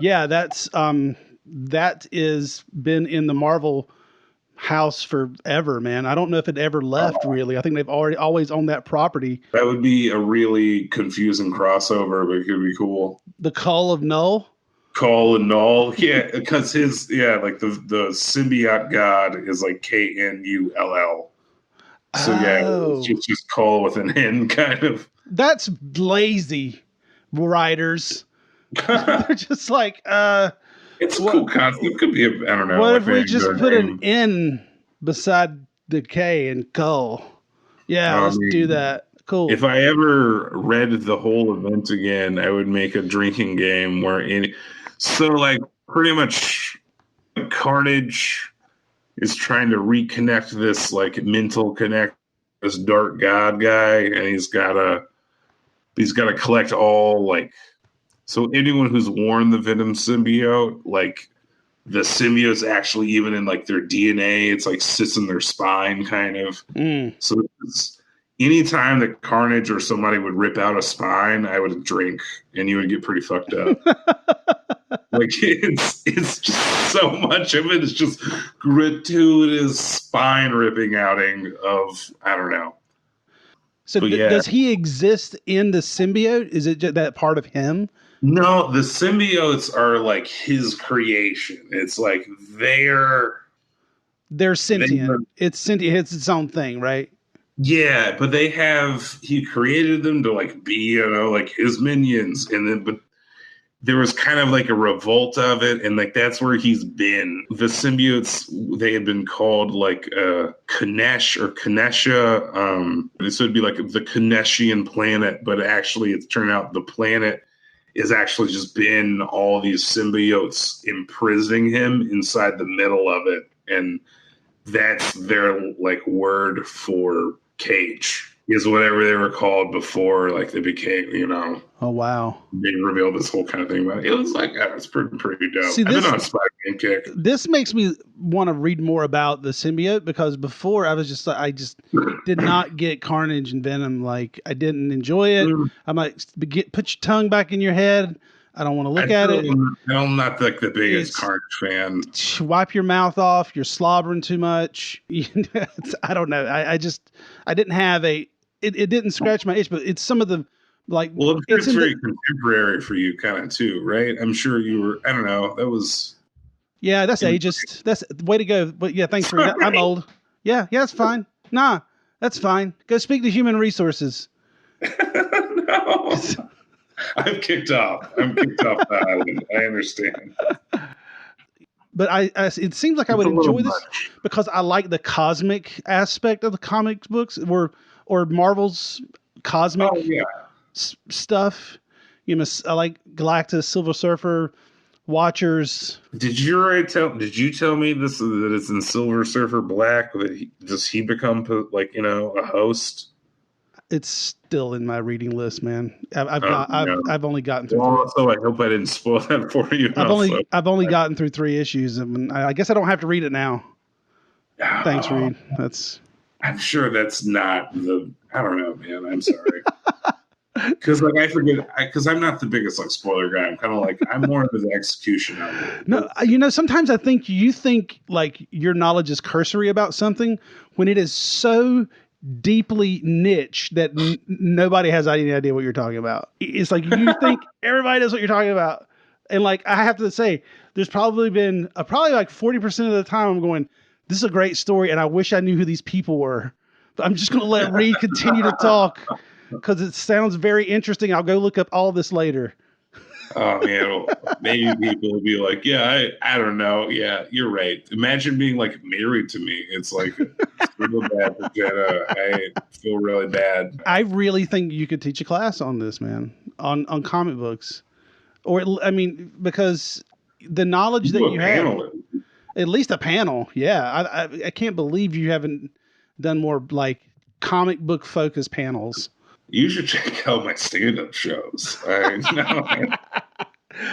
Yeah, that is been in the Marvel house forever, man. I don't know if it ever left really. I think they've always owned that property. That would be a really confusing crossover, but it could be cool. The Kull of Null. Kull and Null, yeah, because like the symbiote god is like Knull. So it's just Kull with an N, kind of. That's lazy writers. They're just like, it's a cool concept. It could be I don't know. What if we just put an N beside the K in Kull? Yeah, let's do that. Cool. If I ever read the whole event again, I would make a drinking game where so like pretty much Carnage is trying to reconnect this like mental connect this dark god guy, and he's gotta collect all like, so anyone who's worn the Venom symbiote, like the symbiote's actually even in like their DNA, it's like sits in their spine kind of. So anytime that Carnage or somebody would rip out a spine, I would drink and you would get pretty fucked up. Like it's just so much of it is just gratuitous spine ripping outing of, I don't know. So does he exist in the symbiote? Is it just that part of him? No, the symbiotes are like his creation. It's like they're sentient. It's sentient. It's its own thing, right? Yeah, but he created them to like be, like his minions, but there was kind of like a revolt of it, and like that's where he's been. The symbiotes, they had been called like Kanesh or Kanesha. This would be like the Kaneshian planet, but actually it's turned out the planet is actually just been all these symbiotes imprisoning him inside the middle of it, and that's their like word for cage. Is whatever they were called before, like they became, Oh wow! They revealed this whole kind of thing about it. It was like, it's pretty dope. See, I've been on a Spider-Man kick. This makes me want to read more about the symbiote, because before I just did not get Carnage and Venom. Like, I didn't enjoy it. I'm like, put your tongue back in your head. I don't want to look at it. I'm not like the biggest Carnage fan. Wipe your mouth off. You're slobbering too much. I don't know. I didn't have a. It didn't scratch my itch, but it's some of the like. Well, it's very contemporary for you, kind of too, right? I'm sure you were. I don't know. That was. Yeah, that's ageist. That's way to go. But yeah, thanks for that. I'm old. Yeah, that's fine. Nah, that's fine. Go speak to human resources. No. I'm kicked off the island. I understand. But it seems like I would enjoy this because I like the cosmic aspect of the comic books, or Marvel's cosmic stuff. I like Galactus, Silver Surfer, Watchers. Did you tell me this, that it's in Silver Surfer Black? Does he become like a host? It's still in my reading list, man. I've only gotten through. Well, so I hope I didn't spoil that for you. I've only gotten through 3 issues, and I guess I don't have to read it now. Thanks, Reed. I'm sure that's not I don't know, man. I'm sorry. Because I forget, because I'm not the biggest spoiler guy. I'm kind of I'm more of the execution of it. No, sometimes I think you think like your knowledge is cursory about something when it is so deeply niche that nobody has any idea what you're talking about. It's like you think everybody knows what you're talking about, and I have to say, there's probably been probably 40% of the time I'm going, this is a great story, and I wish I knew who these people were, I'm just going to let Reed continue to talk because it sounds very interesting. I'll go look up all this later. Oh man, maybe people will be like, yeah, I don't know. Yeah, you're right. Imagine being like married to me. It's like super bad for Jenna. I feel really bad. I really think you could teach a class on this, man, on comic books, or I mean, because the knowledge that you have, at least a panel. Yeah, I can't believe you haven't done more like comic book focused panels. You should check out my stand-up shows.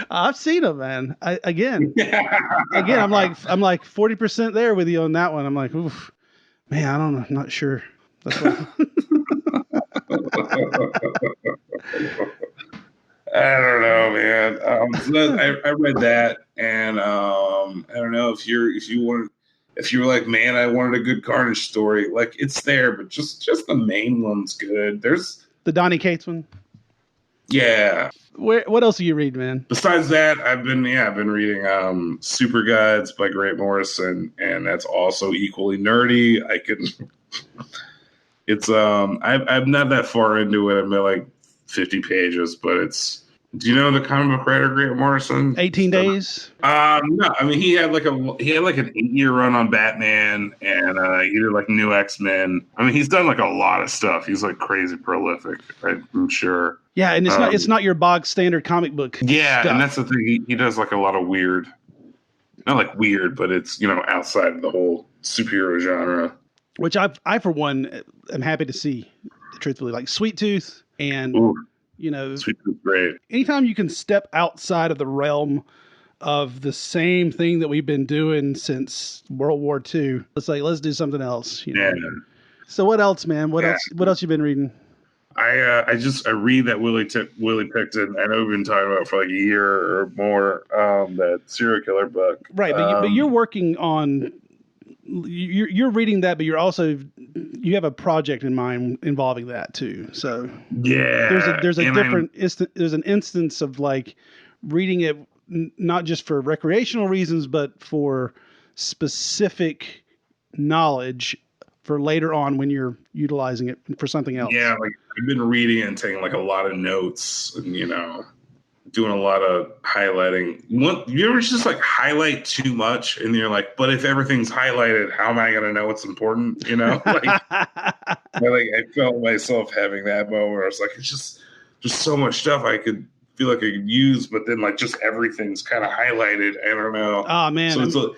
I've seen them, man. Again, I'm like 40% there with you on that one. I'm like, oof, man, I don't know, I'm not sure. That's what I don't know, man. So I read that, and I don't know if you were like, man, I wanted a good Carnage story. Like, it's there, but just the main one's good. There's the Donny Cates one. Yeah. What else do you read, man? Besides that, I've been reading Super Gods by Grant Morrison, and that's also equally nerdy. It's I'm not that far into it. I'm at like 50 pages, but it's. Do you know the comic book writer Grant Morrison? 18 Days. No, I mean he had like an 8-year run on Batman, and he did like New X-Men. I mean he's done like a lot of stuff. He's like crazy prolific. I'm sure. Yeah, and it's not your bog standard comic book. Yeah, stuff. And that's the thing. He does like a lot of weird, not like weird, but it's outside of the whole superhero genre. Which I for one am happy to see. Truthfully, like Sweet Tooth and. Ooh. Sweet Tooth, great. Anytime you can step outside of the realm of the same thing that we've been doing since World War II, let's do something else. Yeah. So what else, man? What else you been reading? I read that Willie picked it. I know we've been talking about it for like a year or more. That serial killer book, right? But you're working on. You're reading that, but you have a project in mind involving that too. So yeah, there's an instance of like reading it not just for recreational reasons, but for specific knowledge for later on when you're utilizing it for something else. Yeah, like I've been reading it and taking like a lot of notes, and doing a lot of highlighting. You ever just like highlight too much and you're like, but if everything's highlighted, how am I going to know what's important? I felt myself having that moment where I was like, it's just so much stuff I could feel like I could use, but then like just everything's kind of highlighted. I don't know. Oh man. So it's a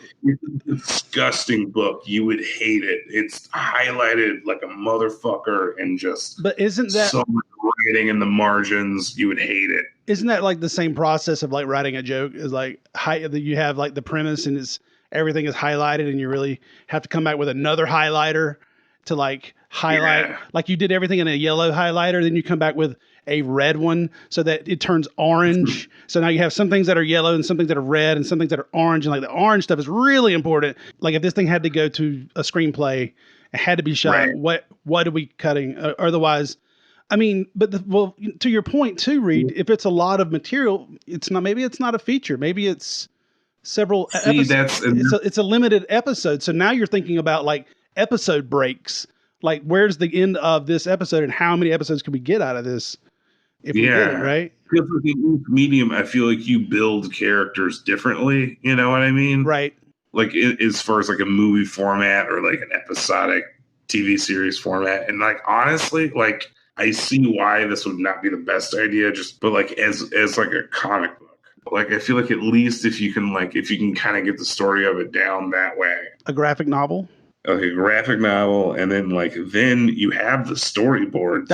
disgusting book. You would hate it. It's highlighted like a motherfucker and but isn't that so much writing in the margins? You would hate it. Isn't that like the same process of like writing a joke? Is like you have like the premise and everything is highlighted and you really have to come back with another highlighter to like highlight, like you did everything in a yellow highlighter. Then you come back with a red one so that it turns orange. So now you have some things that are yellow and some things that are red and some things that are orange. And like the orange stuff is really important. Like if this thing had to go to a screenplay, it had to be shot. Right. What are we cutting? Otherwise, I mean, but to your point too, Reed, if it's a lot of material, maybe it's not a feature. Maybe it's several episodes. It's a limited episode. So now you're thinking about like episode breaks. Like where's the end of this episode and how many episodes can we get out of this if we did it, right? Because with each medium, I feel like you build characters differently. You know what I mean? Right. Like as far as like a movie format or like an episodic TV series format. And like, honestly, like, I see why this would not be the best idea, but like as like a comic book. Like I feel like at least if you can kind of get the story of it down that way. A graphic novel? Okay, graphic novel, and then you have the storyboards.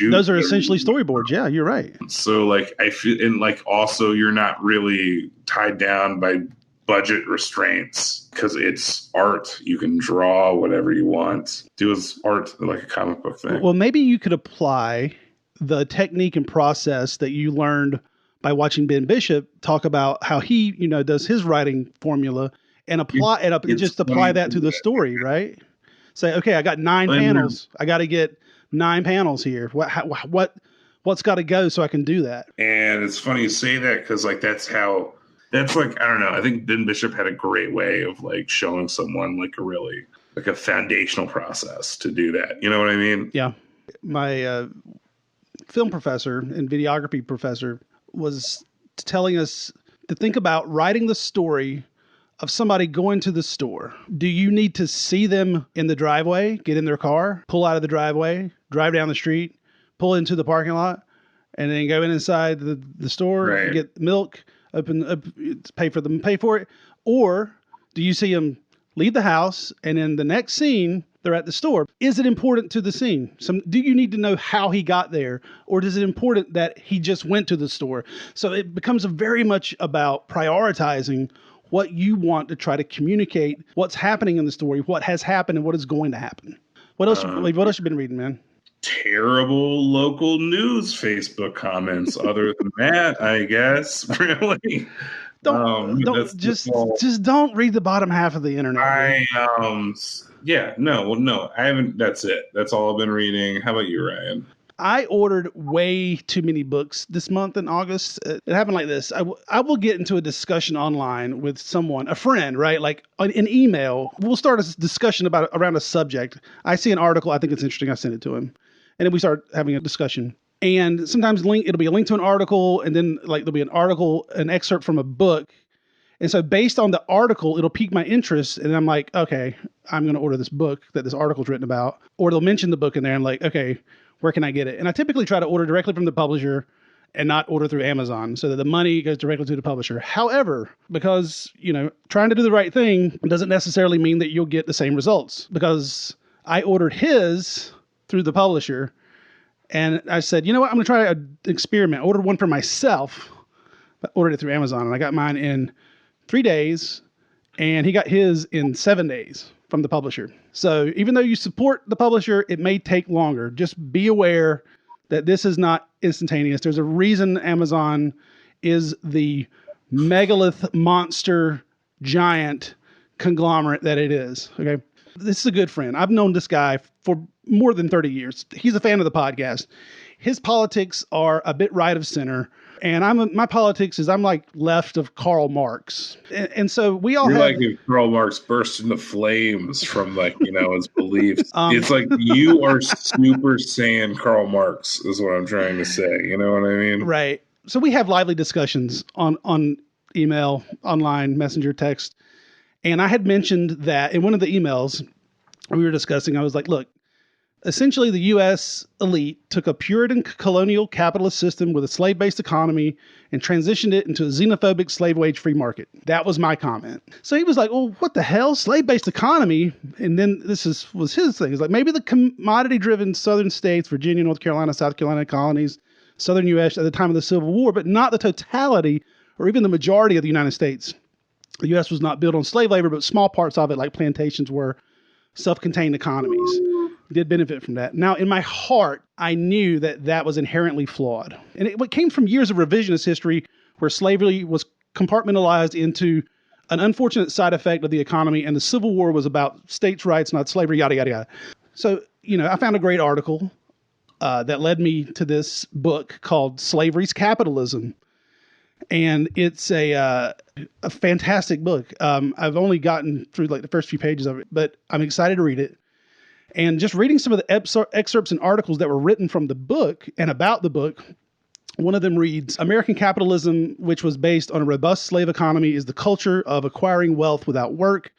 Those are essentially storyboards. Yeah, you're right. So like I feel, and like also you're not really tied down by budget restraints because it's art. You can draw whatever you want. Do as art like a comic book thing. Well, maybe you could apply the technique and process that you learned by watching Ben Bishop talk about how he, does his writing formula and apply that to the story, right? Say, okay, I got 9 panels. I got to get 9 panels here. What's got to go so I can do that? And it's funny you say that because like that's like, I don't know. I think Ben Bishop had a great way of like showing someone like a really like a foundational process to do that. You know what I mean? Yeah. My film professor and videography professor was telling us to think about writing the story of somebody going to the store. Do you need to see them in the driveway, get in their car, pull out of the driveway, drive down the street, pull into the parking lot, and then go inside the store, Right. get milk, pay for it? Or do you see them leave the house and in the next scene, they're at the store? Is it important to the scene? Do you need to know how he got there? Or is it important that he just went to the store? So it becomes very much about prioritizing what you want to try to communicate, what's happening in the story, what has happened, and what is going to happen. What else you been reading, man? Terrible local news Facebook comments. Other than that, I guess, really. Just don't read the bottom half of the internet. No, I haven't. That's it. That's all I've been reading. How about you, Ryan? I ordered way too many books this month in August. It happened like this. I will get into a discussion online with someone, a friend, right? Like an email. We'll start a discussion around a subject. I see an article. I think it's interesting. I send it to him. And then we start having a discussion. And sometimes it'll be a link to an article. And then like there'll be an excerpt from a book. And so based on the article, it'll pique my interest. And I'm like, okay, I'm going to order this book that this article's written about. Or they'll mention the book in there. And like, okay, where can I get it? And I typically try to order directly from the publisher and not order through Amazon so that the money goes directly to the publisher. However, because, trying to do the right thing doesn't necessarily mean that you'll get the same results, because I ordered his through the publisher and I said, you know what, I'm going to try an experiment. I ordered one for myself, but ordered it through Amazon, and I got mine in 3 days and he got his in 7 days from the publisher. So even though you support the publisher, it may take longer. Just be aware that this is not instantaneous. There's a reason Amazon is the megalith monster giant conglomerate that it is. Okay. This is a good friend. I've known this guy for more than 30 years. He's a fan of the podcast. His politics are a bit right of center. And my politics is I'm like left of Karl Marx. And so we all You're have... like if Karl Marx burst into flames from his beliefs. It's like you are super Saiyan Karl Marx is what I'm trying to say. You know what I mean? Right. So we have lively discussions on email, online, messenger, text. And I had mentioned that in one of the emails we were discussing, I was like, look, essentially the U.S. elite took a Puritan colonial capitalist system with a slave-based economy and transitioned it into a xenophobic slave wage free market. That was my comment. So he was like, well, what the hell? Slave-based economy? And then was his thing. It's like maybe the commodity-driven southern states, Virginia, North Carolina, South Carolina colonies, southern U.S. at the time of the Civil War, but not the totality or even the majority of the United States. The U.S. was not built on slave labor, but small parts of it, like plantations, were self-contained economies. Did benefit from that. Now, in my heart, I knew that was inherently flawed. And it came from years of revisionist history where slavery was compartmentalized into an unfortunate side effect of the economy, and the Civil War was about states' rights, not slavery, yada, yada, yada. So, I found a great article that led me to this book called Slavery's Capitalism. And it's a fantastic book. I've only gotten through like the first few pages of it, but I'm excited to read it. And just reading some of the excerpts and articles that were written from the book and about the book, one of them reads, American capitalism, which was based on a robust slave economy, is the culture of acquiring wealth without work,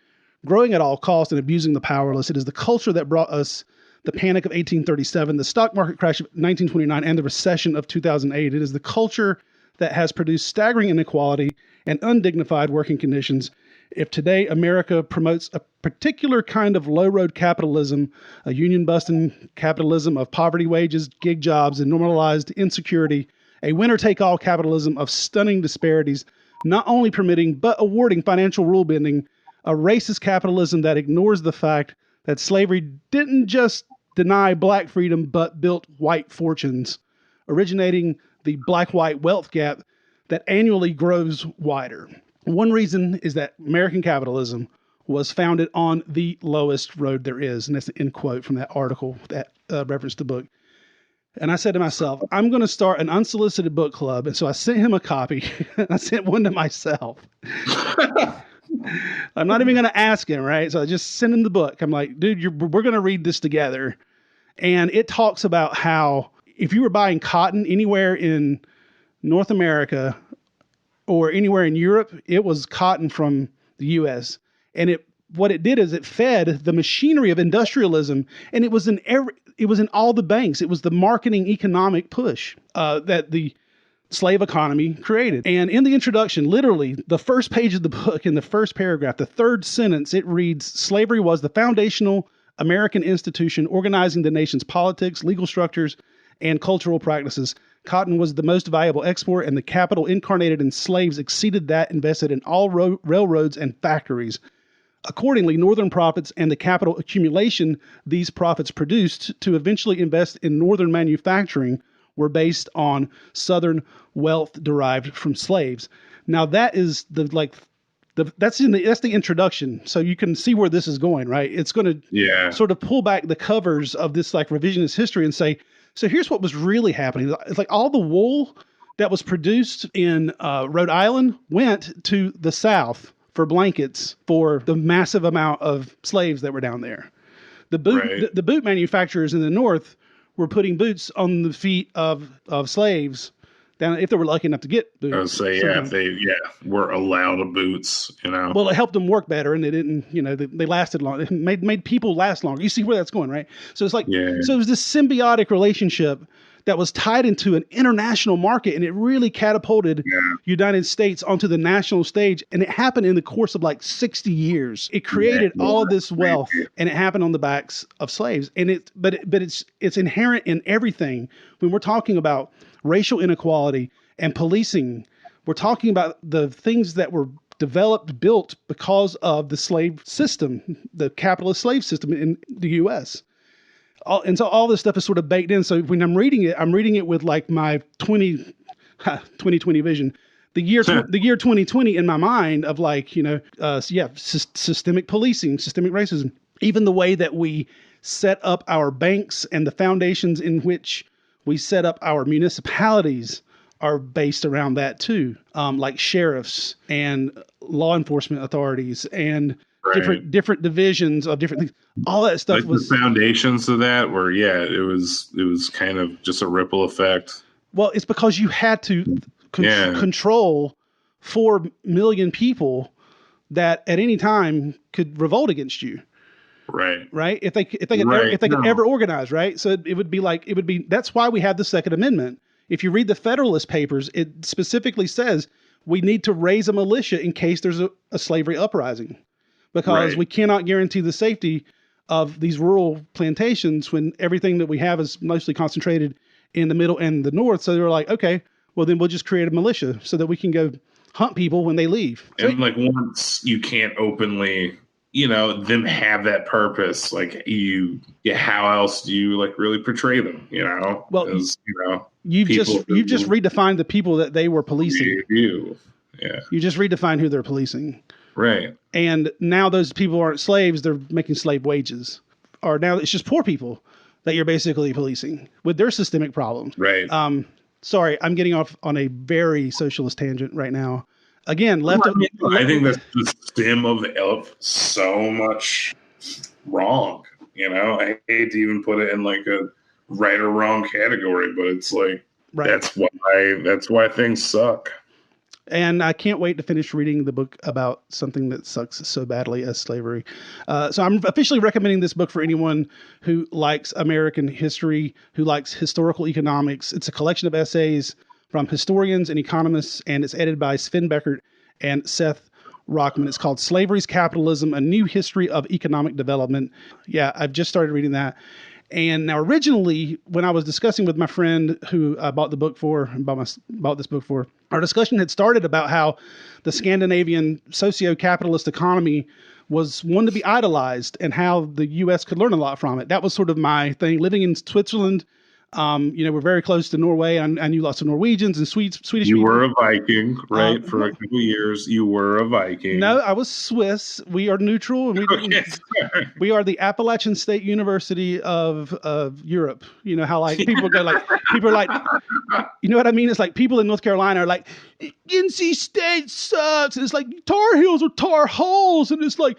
growing at all costs, and abusing the powerless. It is the culture that brought us the Panic of 1837, the stock market crash of 1929, and the recession of 2008. It is the culture that has produced staggering inequality and undignified working conditions. If today America promotes a particular kind of low-road capitalism, a union-busting capitalism of poverty wages, gig jobs, and normalized insecurity, a winner-take-all capitalism of stunning disparities, not only permitting but awarding financial rule-bending, a racist capitalism that ignores the fact that slavery didn't just deny black freedom but built white fortunes, originating the black-white wealth gap that annually grows wider. One reason is that American capitalism was founded on the lowest road there is. And that's an end quote from that article that referenced the book. And I said to myself, I'm going to start an unsolicited book club. And so I sent him a copy. I sent one to myself. I'm not even going to ask him, right? So I just send him the book. I'm like, dude, we're going to read this together. And it talks about how if you were buying cotton anywhere in North America or anywhere in Europe, it was cotton from the U.S. And what it did is it fed the machinery of industrialism, and it was in all the banks. It was the marketing economic push that the slave economy created. And in the introduction, literally the first page of the book, in the first paragraph, the third sentence, it reads, "Slavery was the foundational American institution organizing the nation's politics, legal structures, and cultural practices. Cotton was the most valuable export, and the capital incarnated in slaves exceeded that invested in all railroads and factories. Accordingly, Northern profits and the capital accumulation these profits produced to eventually invest in Northern manufacturing were based on Southern wealth derived from slaves." Now that is that's the introduction, so you can see where this is going, right? It's going to sort of pull back the covers of this like revisionist history and say, so here's what was really happening. It's like all the wool that was produced in Rhode Island went to the South for blankets for the massive amount of slaves that were down there. The boot manufacturers in the North were putting boots on the feet of slaves down, if they were lucky enough to get boots. I would say, if they were allowed boots, Well, it helped them work better, and they didn't, they lasted long. It made people last longer. You see where that's going, right? So it's like, so it was this symbiotic relationship that was tied into an international market, and it really catapulted United States onto the national stage. And it happened in the course of like 60 years. It created all of this wealth, and it happened on the backs of slaves. And it's inherent in everything. When we're talking about racial inequality and policing, we're talking about the things that were built because of the slave system, the capitalist slave system in the U.S. And so all this stuff is sort of baked in. So when I'm reading it with like my 2020 vision, the year 2020 in my mind of like, systemic policing, systemic racism, even the way that we set up our banks and the foundations in which we set up our municipalities are based around that too. Like sheriffs and law enforcement authorities and different divisions of different things. All that stuff was the foundations of that were, it was kind of just a ripple effect. Well, it's because you had to control 4 million people that at any time could revolt against you. Right. If they could ever organize, right. So it would be that's why we have the Second Amendment. If you read the Federalist Papers, it specifically says we need to raise a militia in case there's a slavery uprising, because we cannot guarantee the safety of these rural plantations when everything that we have is mostly concentrated in the middle and the north. So they were like, okay, well then we'll just create a militia so that we can go hunt people when they leave. And like once you can't openly, them have that purpose, like how else do you like really portray them? Well, you've just redefined the people that they were policing. You just redefined who they're policing. Right. And now those people aren't slaves, they're making slave wages. Or now it's just poor people that you're basically policing with their systemic problems. Right. Sorry, I'm getting off on a very socialist tangent right now. Again, I think that's the stem of so much wrong. I hate to even put it in like a right or wrong category, but it's like that's why things suck. And I can't wait to finish reading the book about something that sucks so badly as slavery. So I'm officially recommending this book for anyone who likes American history, who likes historical economics. It's a collection of essays from historians and economists, and it's edited by Sven Beckert and Seth Rockman. It's called Slavery's Capitalism, A New History of Economic Development. Yeah, I've just started reading that. And now originally, when I was discussing with my friend who I bought this book for, our discussion had started about how the Scandinavian socio-capitalist economy was one to be idolized and how the U.S. could learn a lot from it. That was sort of my thing. Living in Switzerland, We're very close to Norway. I knew lots of Norwegians and Swedish You people. were a Viking, right? For a couple years, you were a Viking. No, I was Swiss. We are neutral, and we are the Appalachian State University of Europe. You know how like people go like people are like, you know what I mean? It's like people in North Carolina are like, NC State sucks, and it's like Tar Heels are Tar Holes, and it's like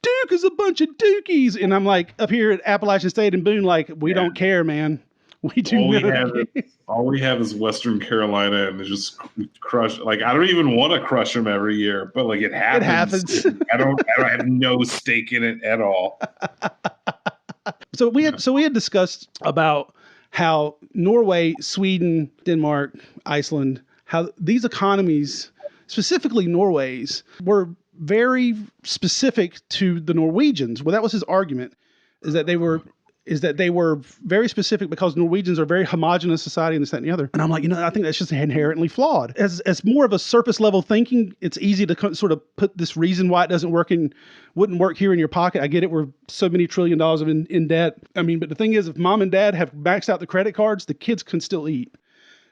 Duke is a bunch of Dukies, and I'm like up here at Appalachian State in Boone, like we don't care, man. We do all we have is Western Carolina, and they just crush. Like I don't even want to crush them every year, but like it happens. I don't have no stake in it at all. So we had discussed about how Norway, Sweden, Denmark, Iceland, how these economies, specifically Norway's, were very specific to the Norwegians. Well, that was his argument, is that they were very specific because Norwegians are a very homogenous society and this, that, and the other. And I'm like, I think that's just inherently flawed. As more of a surface level thinking, it's easy to sort of put this reason why it wouldn't work here in your pocket. I get it. We're so many $1 trillion in debt. I mean, but the thing is, if mom and dad have maxed out the credit cards, the kids can still eat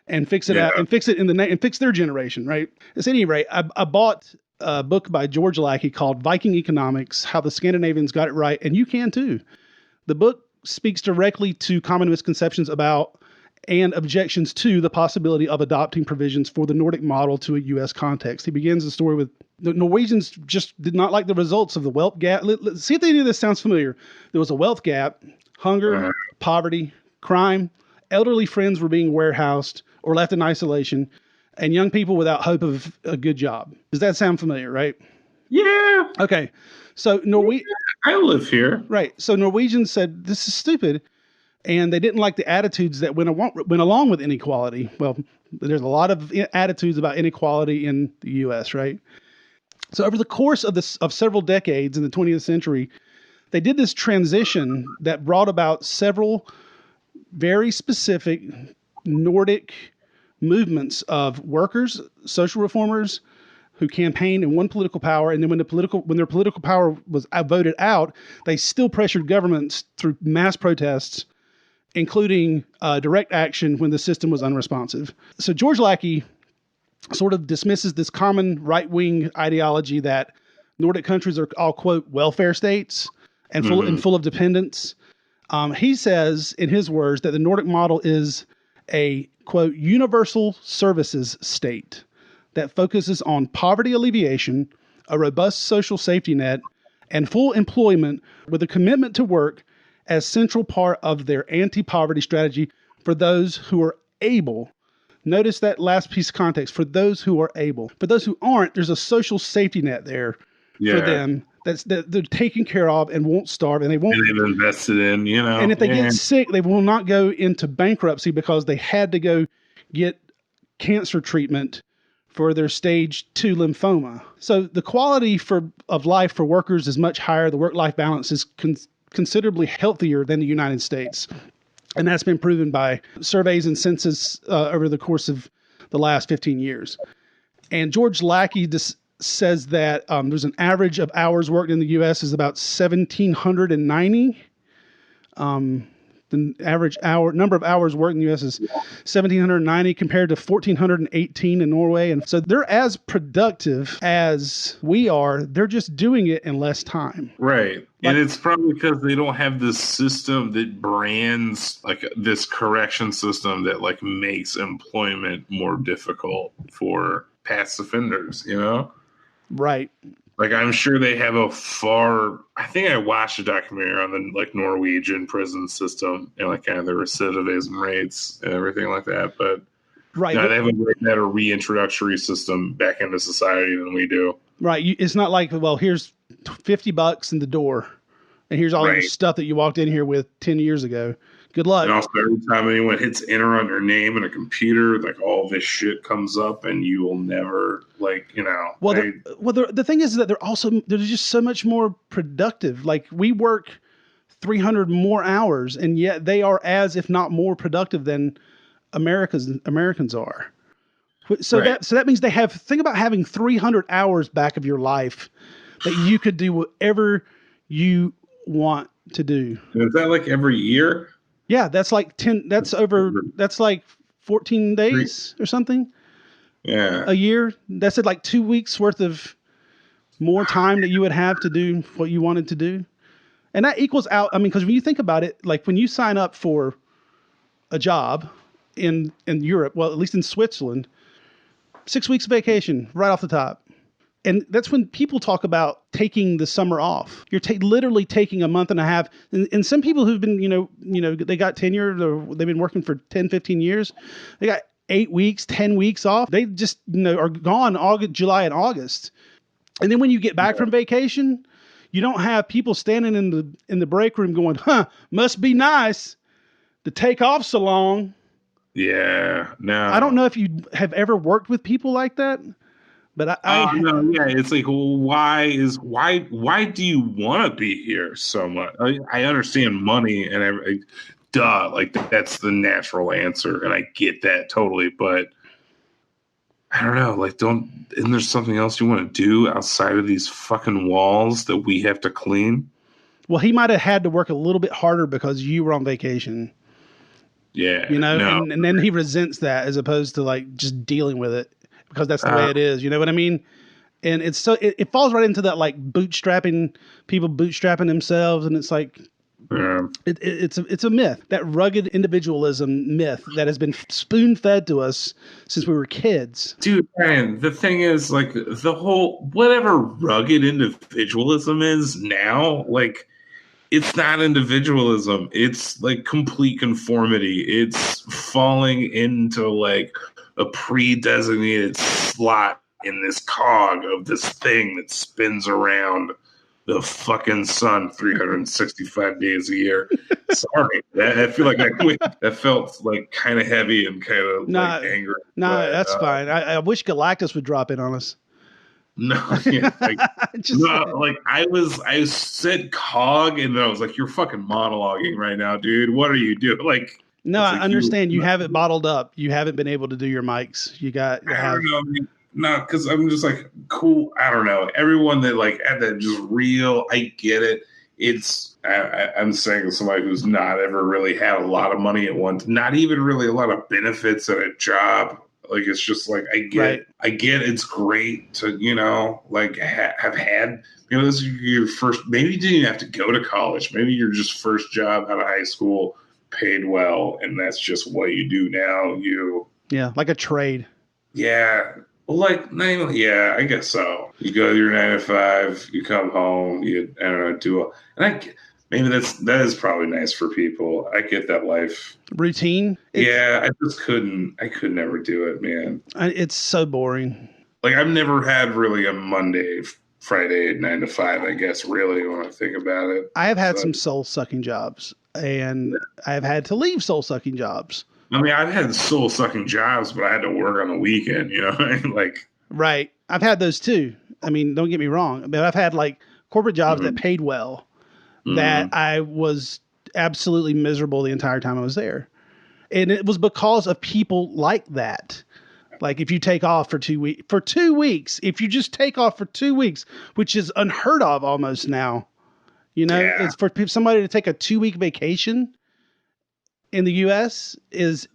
and fix it out and fix it and fix their generation, right? At any rate, I bought a book by George Lackey called Viking Economics, How the Scandinavians Got It Right, and you can too. The book speaks directly to common misconceptions about and objections to the possibility of adopting provisions for the Nordic model to a U.S. context. He begins the story with the Norwegians just did not like the results of the wealth gap. Let's see if any of this sounds familiar. There was a wealth gap, hunger, poverty, crime, elderly friends were being warehoused or left in isolation, and young people without hope of a good job. Does that sound familiar, right? Yeah. Okay. So I live here. Right. So Norwegians said, this is stupid. And they didn't like the attitudes that went along with inequality. Well, there's a lot of attitudes about inequality in the U.S., right? So over the course of several decades in the 20th century, they did this transition that brought about several very specific Nordic movements of workers, social reformers, who campaigned and won political power, and then when their political power was voted out, they still pressured governments through mass protests, including direct action when the system was unresponsive. So George Lackey sort of dismisses this common right-wing ideology that Nordic countries are all, quote, welfare states and full of dependence. He says, in his words, that the Nordic model is a, quote, universal services state that focuses on poverty alleviation, a robust social safety net, and full employment with a commitment to work as central part of their anti-poverty strategy for those who are able. Notice that last piece of context, for those who are able. For those who aren't, there's a social safety net there for them that they're taken care of and won't starve, and they've invested in, And if they get sick, they will not go into bankruptcy because they had to go get cancer treatment for their stage 2 lymphoma. So the quality of life for workers is much higher. The work-life balance is considerably healthier than the United States. And that's been proven by surveys and census over the course of the last 15 years. And George Lackey says that there's an average of hours worked in the U.S. is about 1,790. The average number of hours worked in the U.S. is 1,790 compared to 1,418 in Norway. And so they're as productive as we are. They're just doing it in less time. Right. And it's probably because they don't have this system that brands, like this correction system that like makes employment more difficult for past offenders, Right. Like, I'm sure they have I think I watched a documentary on the like Norwegian prison system and like kind of the recidivism rates and everything like that. But right. They have a way better reintroductory system back into society than we do. Right. It's not like, well, here's $50 in the door and here's all your stuff that you walked in here with 10 years ago. Good luck. And also, every time anyone hits enter on your name in a computer, like all this shit comes up, and you will never, Well, the thing is that they're just so much more productive. Like we work 300 more hours, and yet they are as, if not more, productive than Americans are. So that means think about having 300 hours back of your life that you could do whatever you want to do. Is that like every year? Yeah, that's like 10. That's like 14 days or something Yeah. a year. That's at like 2 weeks worth of more time that you would have to do what you wanted to do. And that equals out. I mean, because when you think about it, like when you sign up for a job in Europe, well, at least in Switzerland, 6 weeks vacation right off the top. And that's when people talk about taking the summer off. You're literally taking a month and a half. And some people who've been, they got tenure, or they've been working for 10, 15 years. They got 8 weeks, 10 weeks off. They just, are gone July and August. And then when you get back from vacation, you don't have people standing in the break room going, must be nice to take off so long. Yeah. No. I don't know if you have ever worked with people like that. But no, yeah, it's like, well, why do you want to be here so much? I understand money and duh, like that's the natural answer, and I get that totally. But I don't know, like, isn't there something else you want to do outside of these fucking walls that we have to clean? Well, he might have had to work a little bit harder because you were on vacation. Yeah, and then he resents that as opposed to like just dealing with it. Because that's the way it is, you know what I mean? And it's so it falls right into that like bootstrapping themselves, and it's like it's a myth, that rugged individualism myth that has been spoon fed to us since we were kids. Dude, man, the thing is, like, the whole whatever rugged individualism is now, like, it's not individualism. It's like complete conformity. It's falling into like a pre-designated slot in this cog of this thing that spins around the fucking sun 365 days a year. Sorry, I feel like that felt like kind of heavy and kind of like angry. No, that's fine. I wish Galactus would drop in on us. No, yeah, like, like I said cog, and I was like, you're fucking monologuing right now, dude. What are you doing? Like, no, I understand you have it bottled up. You haven't been able to do your mics. I don't know. No, because I'm just like, cool. I don't know. Everyone that like had that just real, I get it. I'm saying somebody who's not ever really had a lot of money at once, not even really a lot of benefits at a job. Like, it's just like, I get it's great to, like have had, this is your first, maybe you didn't even have to go to college. Maybe you're just first job out of high school, paid well, and that's just what you do now. Yeah, like a trade. Yeah. Well, like, yeah, I guess so. You go to your 9 to 5, you come home, maybe that is probably nice for people. I get that life routine. I could never do it, man. It's so boring. Like, I've never had really a Monday, Friday, 9 to 5, I guess, really, when I think about it. I have had some soul-sucking jobs, and I've had to leave soul-sucking jobs. I mean, I've had soul-sucking jobs, but I had to work on the weekend, like. Right. I've had those too. I mean, don't get me wrong, but I've had like corporate jobs that paid well, that I was absolutely miserable the entire time I was there. And it was because of people like that. Like, if you take off for 2 weeks, if you just take off for 2 weeks, which is unheard of almost now, it's for somebody to take a 2-week vacation in the U.S. is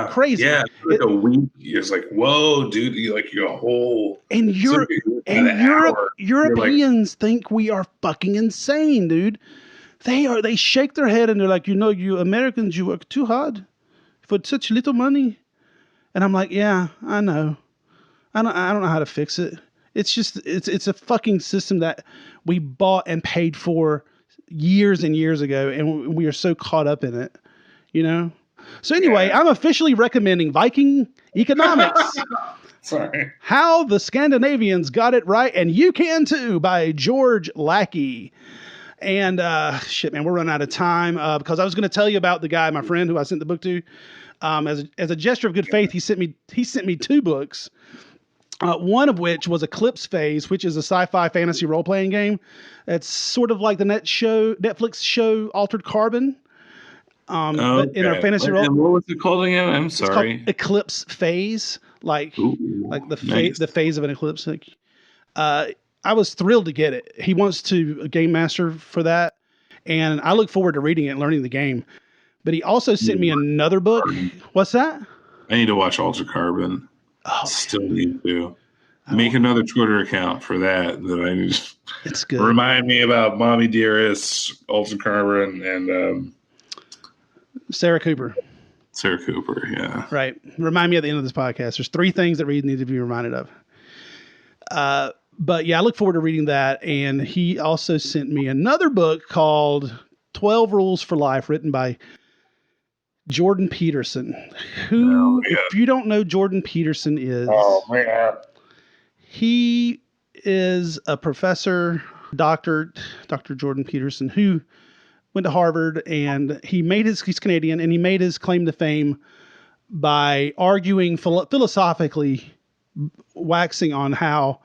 crazy. Yeah, like a week. It's like, whoa, dude! You're a whole. And Europeans think we are fucking insane, dude. They shake their head and they're like, you Americans, you work too hard for such little money. And I'm like, yeah, I know. I don't know how to fix it. It's just it's a fucking system that we bought and paid for years and years ago, and we are so caught up in it. So anyway, I'm officially recommending Viking Economics. Sorry. How the Scandinavians Got It Right, and You Can Too, by George Lackey. And shit, man, we're running out of time because I was going to tell you about the guy, my friend, who I sent the book to. As a gesture of good faith, he sent me 2 books. One of which was Eclipse Phase, which is a sci-fi fantasy role-playing game. It's sort of like the Netflix show Altered Carbon. But in our fantasy role. And what was it called again? I'm sorry. It's called Eclipse Phase, like the phase of an eclipse. I was thrilled to get it. He wants to game master for that, and I look forward to reading it and learning the game. But he also sent me another book. What's that? I need to watch Altered Carbon. Oh, Still need to. Make another Twitter account for that I need. It's good. Remind me about Mommy Dearest, Altered Carbon, and Sarah Cooper. Sarah Cooper, yeah. Right. Remind me at the end of this podcast. There's 3 things that Reed need to be reminded of. But yeah, I look forward to reading that. And he also sent me another book called 12 Rules for Life, written by Jordan Peterson, who, if you don't know, Jordan Peterson is... Oh, man. He is a professor, Dr. Jordan Peterson, who went to Harvard, and he's Canadian, and he made his claim to fame by arguing philosophically, waxing on how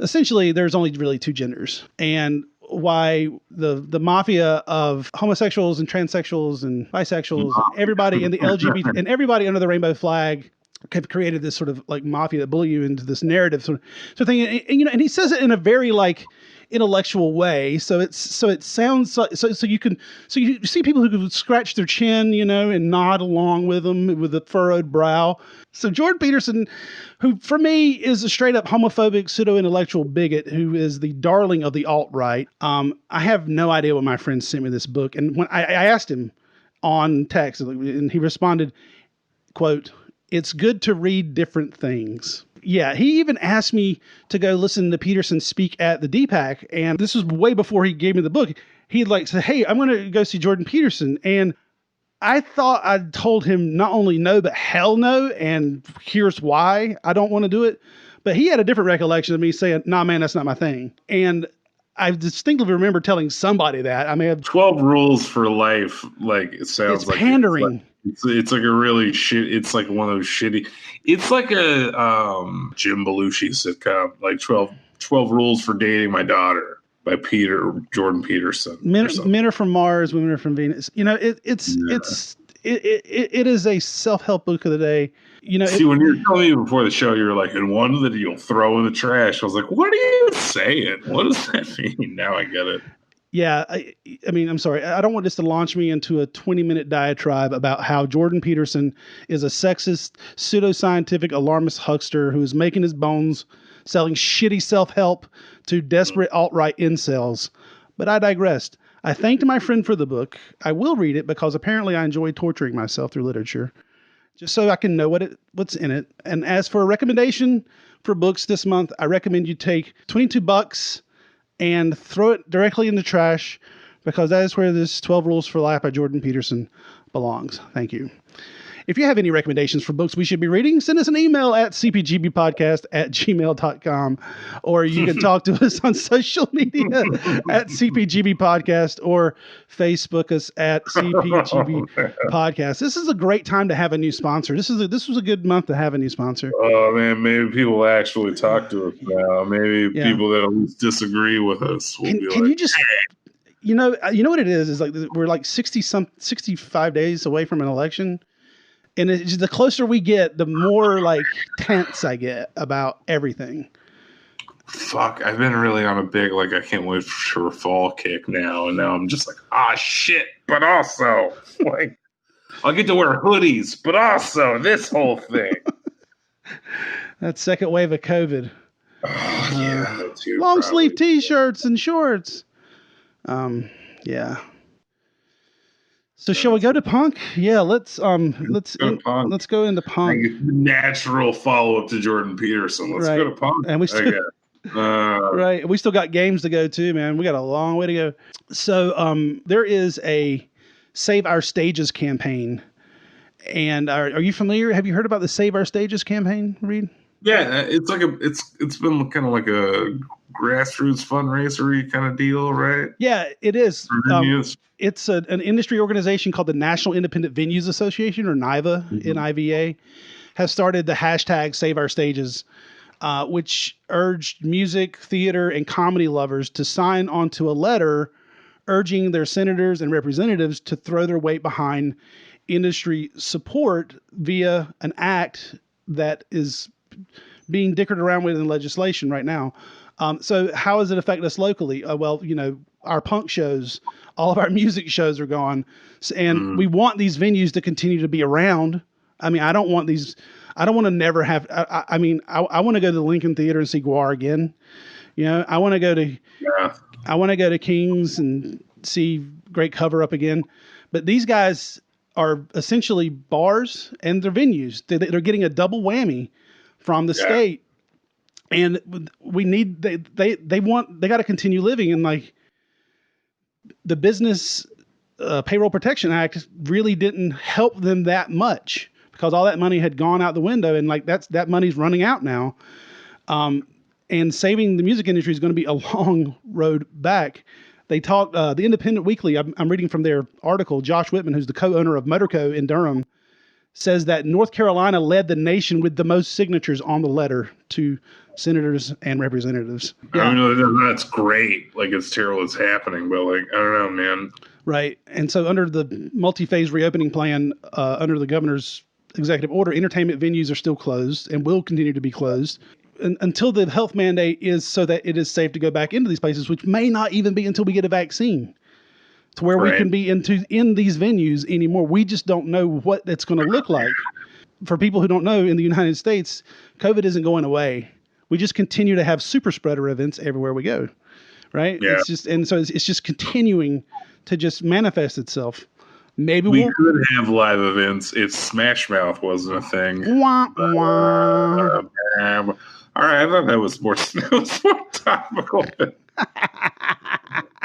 essentially there's only really 2 genders, and why the mafia of homosexuals and transsexuals and bisexuals, everybody in the LGBT and everybody under the rainbow flag have created this sort of like mafia that bully you into this narrative sort of thing. And he says it in a very like intellectual way. So it sounds like, so you see people who scratch their chin, and nod along with them with a furrowed brow. So Jordan Peterson, who for me is a straight up homophobic pseudo-intellectual bigot who is the darling of the alt-right. I have no idea what my friend sent me this book. And when I asked him on text, and he responded, quote, "It's good to read different things." Yeah, he even asked me to go listen to Peterson speak at the DPAC, and this was way before he gave me the book. He'd like said, "Hey, I'm going to go see Jordan Peterson," and I thought I'd told him not only no, but hell no, and here's why I don't want to do it. But he had a different recollection of me saying, "Nah, man, that's not my thing." And I distinctly remember telling somebody that. I may have 12 Rules for Life. Like it sounds like pandering. It's like a really shit. It's like one of those shitty. It's like a Jim Belushi sitcom, like 12 Rules for Dating My Daughter by Jordan Peterson. Men are from Mars, women are from Venus. It is a self-help book of the day. See, when you were telling me before the show, you were like, "and one that you'll throw in the trash." I was like, "What are you saying? What does that mean?" Now I get it. Yeah, I mean, I'm sorry. I don't want this to launch me into a 20-minute diatribe about how Jordan Peterson is a sexist, pseudoscientific, alarmist huckster who is making his bones selling shitty self-help to desperate alt-right incels. But I digressed. I thanked my friend for the book. I will read it because apparently I enjoy torturing myself through literature, just so I can know what's in it. And as for a recommendation for books this month, I recommend you take $22 and throw it directly in the trash, because that is where this 12 Rules for Life by Jordan Peterson belongs. Thank you. If you have any recommendations for books we should be reading, send us an email at cpgbpodcast@gmail.com, or you can talk to us on social media at CPGB Podcast, or Facebook us at CPGB Podcast. This is a great time to have a new sponsor. This was a good month to have a new sponsor. Oh man, maybe people actually talk to us now. Maybe people that at least disagree with us will be like, you just, you know what it is like we're like 65 days away from an election. And the closer we get, the more like tense I get about everything. Fuck, I've been really on a big, like, I can't wait for a fall kick now. And now I'm just like, shit. But also, like, I'll get to wear hoodies, but also this whole thing. That second wave of COVID. Oh, yeah. Long sleeve t-shirts and shorts. Yeah. So shall we go to punk? Yeah, let's go into punk. Natural follow up to Jordan Peterson. Let's go to punk. And we still, right. We still got games to go too, man. We got a long way to go. So there is a Save Our Stages campaign. And are you familiar? Have you heard about the Save Our Stages campaign, Reed? Yeah, it's like it's been kind of like a grassroots fundraisery kind of deal, right? Yeah, it is. It's an industry organization called the National Independent Venues Association, or NIVA, NIVA, has started the hashtag Save Our Stages, which urged music, theater, and comedy lovers to sign onto a letter urging their senators and representatives to throw their weight behind industry support via an act that is being dickered around with in legislation right now. So how does it affect us locally? Well, our punk shows, all of our music shows are gone. And we want these venues to continue to be around. I mean, I don't want to never have, I want to go to the Lincoln Theater and see Guar again. I want to go to Kings and see Great Cover Up again. But these guys are essentially bars and their venues. They're getting a double whammy from the state. And we need, they got to continue living. And like the Business Payroll Protection Act really didn't help them that much because all that money had gone out the window. And like that money's running out now. And saving the music industry is going to be a long road back. They talked, the Independent Weekly, I'm reading from their article, Josh Whitman, who's the co-owner of Motorco in Durham, says that North Carolina led the nation with the most signatures on the letter to senators and representatives. Yeah. I mean, that's great. Like, it's terrible it's happening, but like, I don't know, man. Right. And so under the multi-phase reopening plan, under the governor's executive order, entertainment venues are still closed and will continue to be closed until the health mandate is so that it is safe to go back into these places, which may not even be until we get a vaccine to where we can be in these venues anymore. We just don't know what that's going to look like. For people who don't know, in the United States, COVID isn't going away. We just continue to have super spreader events everywhere we go. Right. Yeah. It's just continuing to just manifest itself. Maybe we could have live events if Smash Mouth wasn't a thing. Wah, wah. All right, I thought that was more topical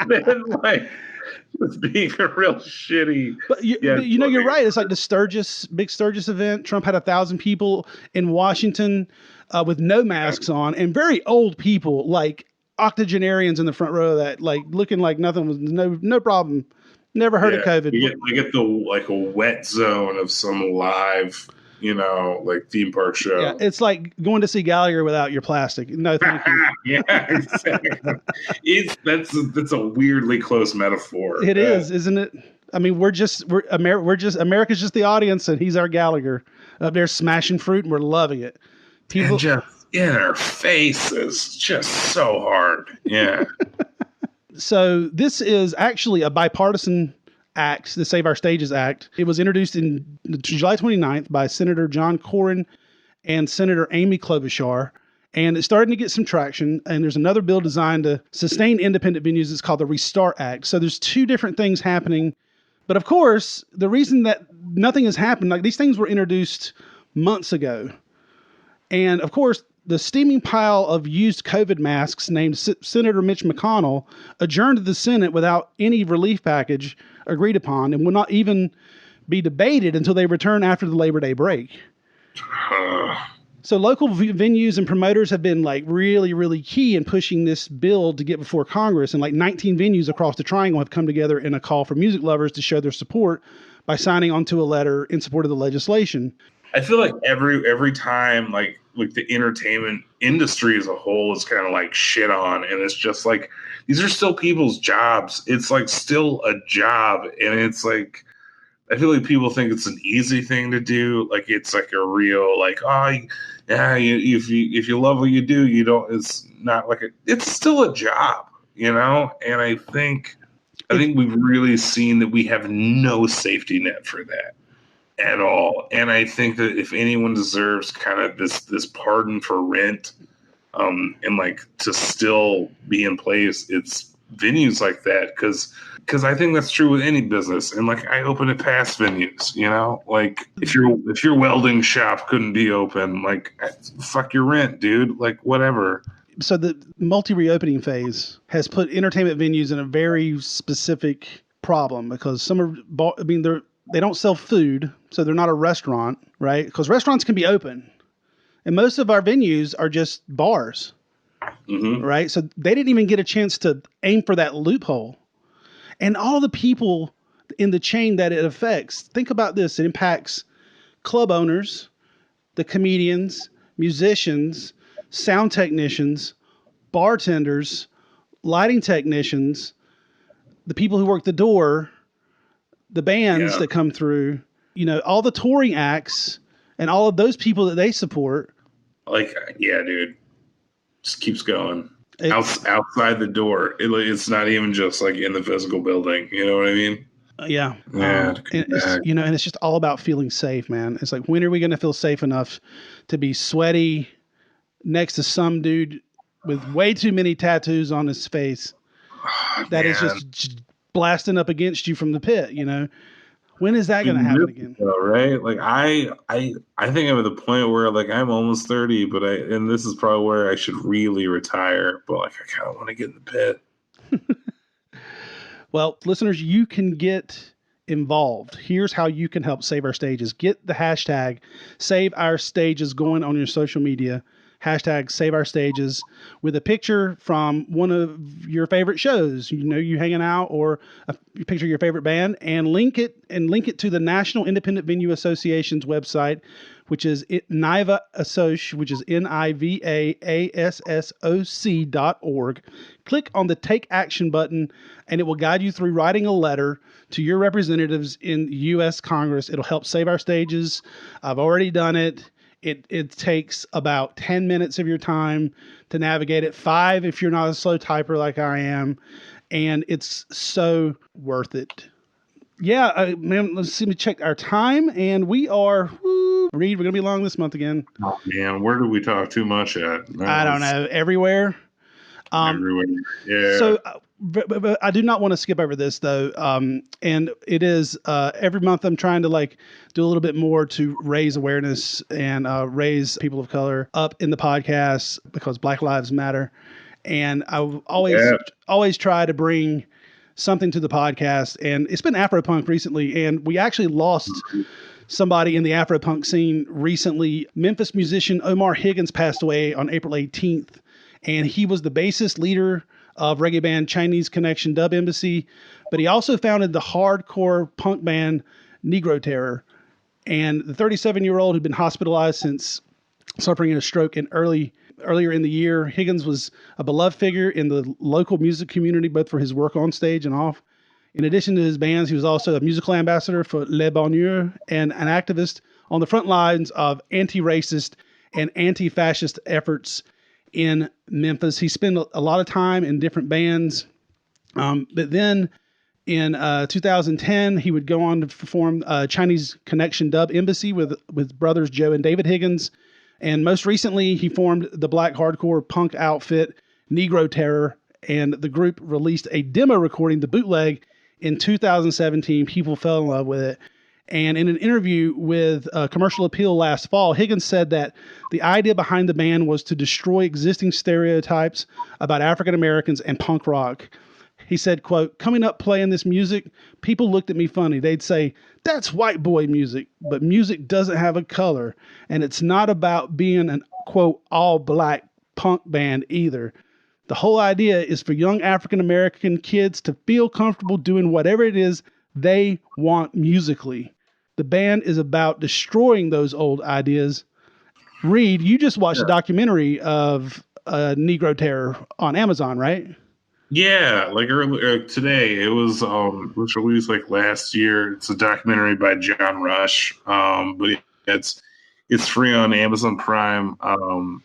than like just being a real shitty. But you're right. It's like the big Sturgis event. Trump had 1,000 people in Washington with no masks on, and very old people, like octogenarians in the front row of that, like looking like nothing was no problem. Never heard of COVID. You get a wet zone of some live, like theme park show. Yeah, it's like going to see Gallagher without your plastic. No, thank you. Yeah, exactly. That's a weirdly close metaphor. It is, isn't it? I mean, America's just the audience, and he's our Gallagher up there smashing fruit, and we're loving it. People and just in our faces, just so hard. Yeah. So this is actually a bipartisan act, the Save Our Stages Act. It was introduced in July 29th by Senator John Cornyn and Senator Amy Klobuchar, and it's starting to get some traction. And there's another bill designed to sustain independent venues. It's called the Restart Act. So there's two different things happening. But of course, the reason that nothing has happened, like these things were introduced months ago. And of course, the steaming pile of used COVID masks named Senator Mitch McConnell adjourned to the Senate without any relief package agreed upon and will not even be debated until they return after the Labor Day break. So local venues and promoters have been like really, really key in pushing this bill to get before Congress. And like 19 venues across the Triangle have come together in a call for music lovers to show their support by signing onto a letter in support of the legislation. I feel like every time like the entertainment industry as a whole is kind of like shit on, and it's just like these are still people's jobs. It's like still a job, and it's like I feel like people think it's an easy thing to do. Like it's like a real like if you love what you do, you don't. It's not like it's still a job, And I think we've really seen that we have no safety net for that at all. And I think that if anyone deserves kind of this pardon for rent, and like to still be in place, it's venues like that. Cause I think that's true with any business. And like I open at past venues, like if your welding shop couldn't be open, like fuck your rent, dude, like whatever. So the multi-reopening phase has put entertainment venues in a very specific problem because some are, they don't sell food, so they're not a restaurant, right? Because restaurants can be open. And most of our venues are just bars, right? So they didn't even get a chance to aim for that loophole. And all the people in the chain that it affects, think about this. It impacts club owners, the comedians, musicians, sound technicians, bartenders, lighting technicians, the people who work the door, the bands that come through, all the touring acts and all of those people that they support. Like, yeah, dude, just keeps going. outside the door. It's not even just like in the physical building. You know what I mean? Yeah. Yeah. And it's, and it's just all about feeling safe, man. It's like, when are we going to feel safe enough to be sweaty next to some dude with way too many tattoos on his face that is just blasting up against you from the pit, When is that going to happen again? Right? Like I think I'm at the point where like I'm almost 30, but and this is probably where I should really retire, but like I kind of want to get in the pit. Well, listeners, you can get involved. Here's how you can help Save Our Stages. Get the hashtag Save Our Stages going on your social media. Hashtag Save Our Stages with a picture from one of your favorite shows, you hanging out, or a picture of your favorite band, and link it to the National Independent Venue Association's website, which is NIVA Assoc, which is NIVAASSOC.org. Click on the Take Action button, and it will guide you through writing a letter to your representatives in U.S. Congress. It'll help Save Our Stages. I've already done it. It takes about 10 minutes of your time to navigate it, 5 if you're not a slow typer like I am, and it's so worth it. Yeah, man, let's see, we check our time, and we are, Reed, we're going to be long this month again. Oh, man, where did we talk too much at? I don't know, everywhere. Everywhere, yeah. So, but I do not want to skip over this though. And it is every month I'm trying to do a little bit more to raise awareness and raise people of color up in the podcast, because Black Lives Matter. And I always try to bring something to the podcast. And it's been Afropunk recently, and we actually lost somebody in the Afropunk scene recently. Memphis musician Omar Higgins passed away on April 18th. And he was the bassist leader of reggae band Chinese Connection Dub Embassy, but he also founded the hardcore punk band Negro Terror. And the 37-year-old had been hospitalized since suffering a stroke earlier in the year. Higgins was a beloved figure in the local music community, both for his work on stage and off. In addition to his bands, he was also a musical ambassador for Les Banlieues and an activist on the front lines of anti-racist and anti-fascist efforts in Memphis. He spent a lot of time in different bands. But then in 2010, he would go on to form Chinese Connection Dub Embassy with brothers Joe and David Higgins. And most recently, he formed the black hardcore punk outfit Negro Terror. And the group released a demo recording, The Bootleg, in 2017. People fell in love with it. And in an interview with Commercial Appeal last fall, Higgins said that the idea behind the band was to destroy existing stereotypes about African Americans and punk rock. He said, quote, "Coming up playing this music, people looked at me funny. They'd say, 'That's white boy music,' but music doesn't have a color. And it's not about being an, quote, all black punk band either. The whole idea is for young African American kids to feel comfortable doing whatever it is they want musically. The band is about destroying those old ideas." Reed, you just watched a documentary of Negro Terror on Amazon, right? Yeah, like earlier today, it was released like last year. It's a documentary by John Rush, but it's free on Amazon Prime. No,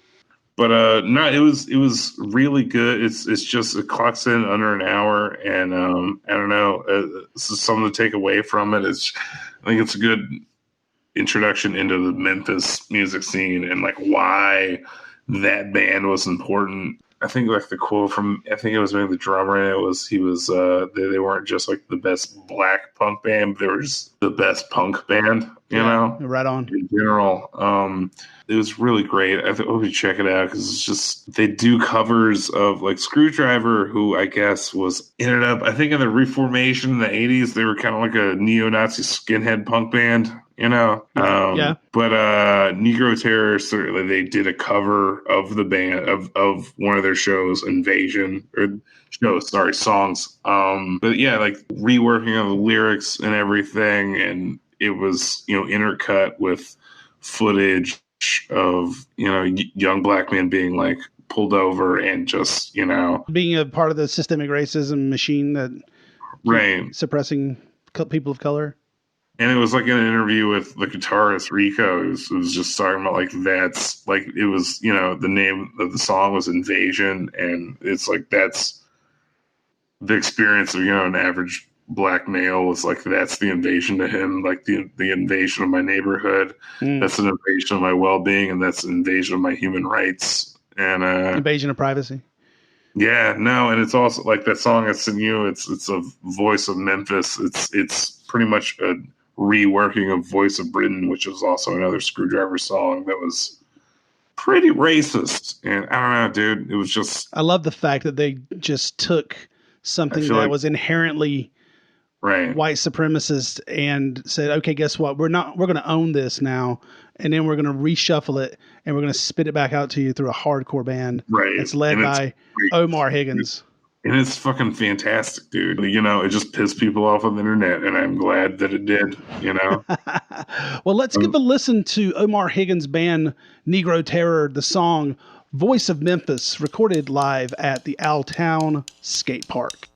it was really good. It's just, it clocks in under an hour, and I don't know, this is something to take away from it. I think it's a good introduction into the Memphis music scene and like why that band was important. I think like the quote from, I think it was maybe the drummer, and they weren't just like the best black punk band, but they were just the best punk band, you know? Right on. In general. It was really great. I hope you check it out, because it's just, they do covers of like Screwdriver, who I guess ended up, I think in the Reformation in the 80s, they were kind of like a neo-Nazi skinhead punk band, you know? But Negro Terror, certainly they did a cover of the band, of one of their shows, Invasion, songs. But yeah, like reworking of the lyrics and everything, and it was, intercut with footage of, young black men being like pulled over and just, being a part of the systemic racism machine that right, suppressing people of color. And it was like an interview with the guitarist Lycos, who was just talking about like that's like it was, you know, the name of the song was Invasion, and it's like that's the experience of, you know, an average black male was like that's the invasion to him, like the invasion of my neighborhood. That's an invasion of my well-being, and that's an invasion of my human rights and invasion of privacy. Yeah, no, and it's also like that song I sent you. It's a Voice of Memphis. It's pretty much a reworking of Voice of Britain, which was also another Screwdriver song that was pretty racist. And I don't know, dude. It was just. I love the fact that they just took something that was inherently white supremacist and said, "Okay, guess what? We're going to own this now, and then we're going to reshuffle it, and we're going to spit it back out to you through a hardcore band." Right. It's led by Omar Higgins. And it's fucking fantastic, dude. You know, it just pissed people off on the internet, and I'm glad that it did, you know? Well, let's give a listen to Omar Higgins' band, Negro Terror, the song Voice of Memphis, recorded live at the Owltown Skate Park.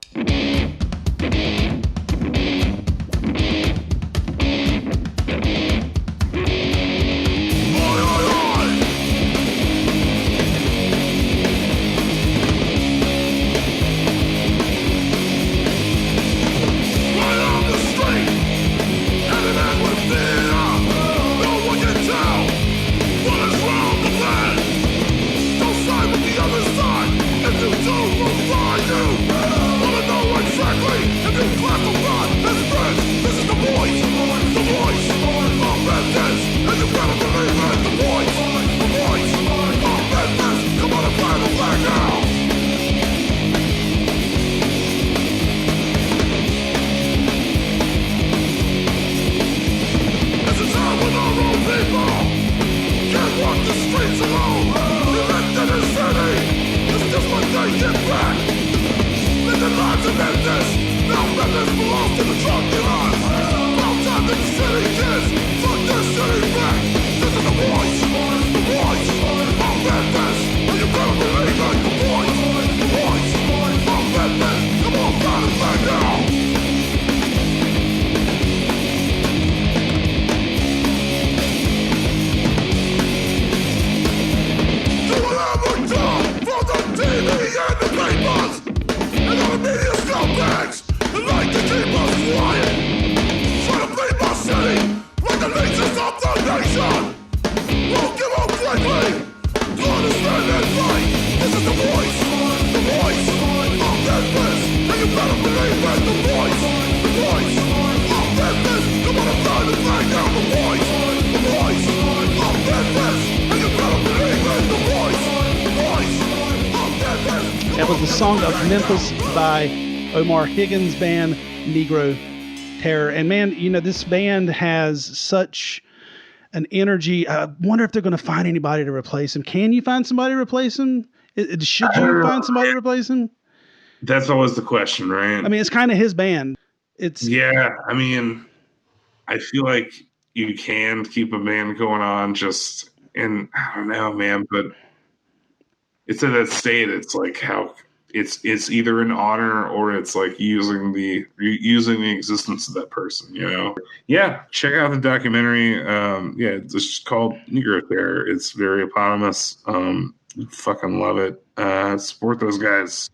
That was the song of Memphis by Omar Higgins' band, Negro Terror. And man, you know, this band has such an energy. I wonder if they're going to find anybody to replace him. Can you find somebody to replace him? Should you find somebody to replace him? That's always the question, right? I mean, it's kind of his band. Yeah, I mean, I feel like you can keep a band going on and I don't know, man, but it's at that state. It's like how it's either an honor or it's like using the existence of that person, you know? Yeah, check out the documentary. Yeah, it's just called Negro Terror. It's very eponymous. Fucking love it. Support those guys.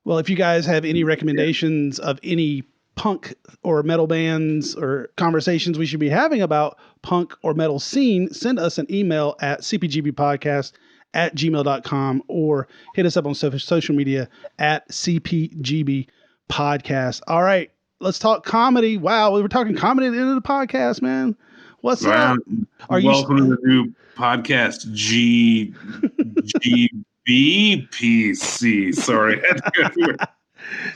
Well, if you guys have any recommendations of any punk or metal bands or conversations we should be having about punk or metal scene, send us an email at cpgbpodcast@gmail.com or hit us up on social media at CPGB Podcast. All right, let's talk comedy. Wow, we were talking comedy at the end of the podcast, man. What's up? Welcome to the new podcast, GBPC. Sorry.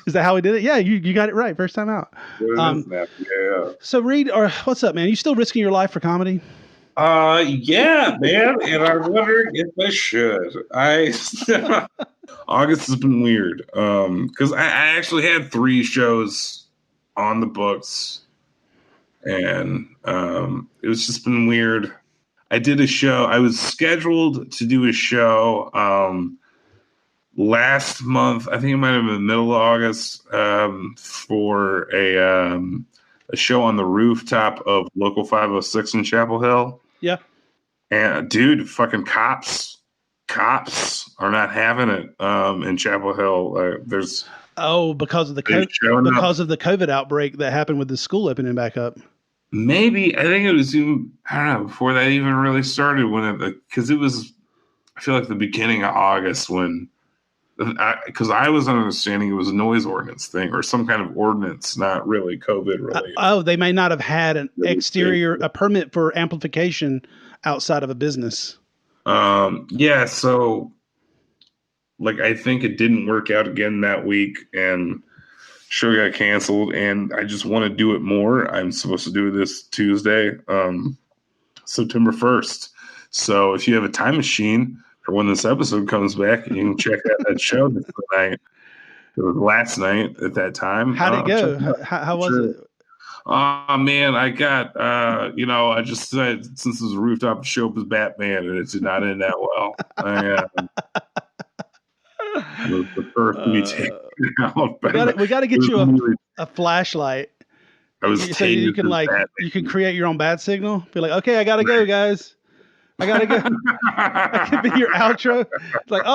Is that how we did it? Yeah, you got it right first time out. Yeah. So Reed, what's up, man? You still risking your life for comedy? Yeah, man. And I'm wondering if I should. August has been weird. Because I actually had 3 shows on the books, and it was just been weird. I did a show. I was scheduled to do a show last month. I think it might have been the middle of August for a a show on the rooftop of Local 506 in Chapel Hill. Yeah. And dude, fucking cops are not having it in Chapel Hill. There's because of the COVID outbreak that happened with the school opening back up. Maybe I think it was even, I don't know, before that even really started, because it was, I feel like the beginning of August when, because I was understanding it was a noise ordinance thing or some kind of ordinance, not really COVID related. They may not have had a permit for amplification outside of a business. Yeah, so like I think it didn't work out again that week, and show got canceled, and I just want to do it more. I'm supposed to do this Tuesday, September 1st. So if you have a time machine for when this episode comes back, you can check out that show tonight. It was last night at that time. How'd it go? How was it? Oh man, I got I just said, since it was a rooftop show up as Batman, and it did not end that well. It was the first to be taken out. We got to get you a flashlight. So you can create your own bat signal. Be like, okay, I gotta go, guys. I gotta go. That could be your outro. It's like,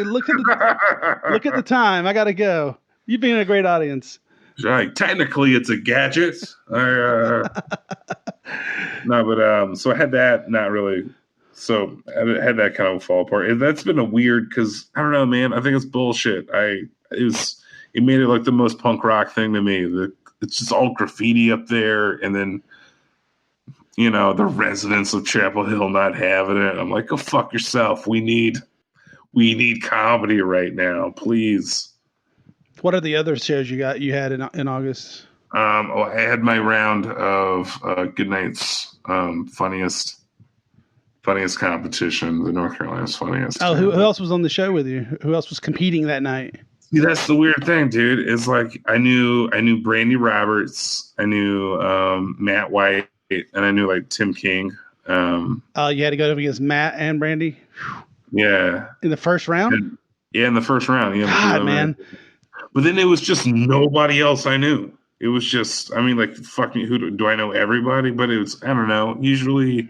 look at the time. I gotta go. You've been a great audience. Right. Technically, it's a gadget. So I had that. Not really. So I had that kind of fall apart. And that's been a weird, because I don't know, man. I think it's bullshit. It made it like the most punk rock thing to me. It's just all graffiti up there, and then the residents of Chapel Hill not having it. I'm like, go fuck yourself. We need comedy right now, please. What are the other shows you had in August? I had my round of Goodnight's funniest competition, the North Carolina's funniest. Oh, who else was on the show with you? Who else was competing that night? See, that's the weird thing, dude. Is like I knew Brandy Roberts, I knew Matt White, and I knew like Tim King. You had to go up against Matt and Brandy. Yeah. In the first round. In the first round. Yeah. God, man. But then it was just nobody else I knew. It was just, like, fucking, who do I know? Everybody? But it was, I don't know. Usually,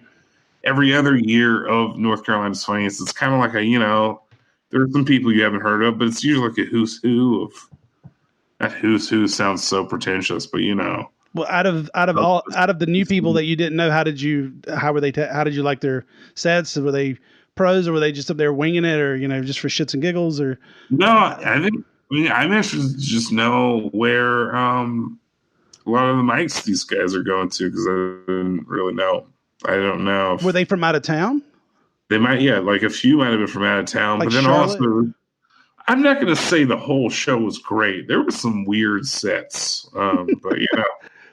every other year of North Carolina's Funniest, it's kind of like there are some people you haven't heard of, but it's usually like a who's who of. Not who's who sounds so pretentious, but Well, out of the new people that you didn't know, how did you like their sets? Were they pros, or were they just up there winging it, or just for shits and giggles, or? No, I'm interested to just know where a lot of the mics these guys are going to, because I didn't really know. I don't know. Were they from out of town? They might, yeah. Like a few might have been from out of town, like but then Charlotte? Also, I'm not going to say the whole show was great. There were some weird sets, but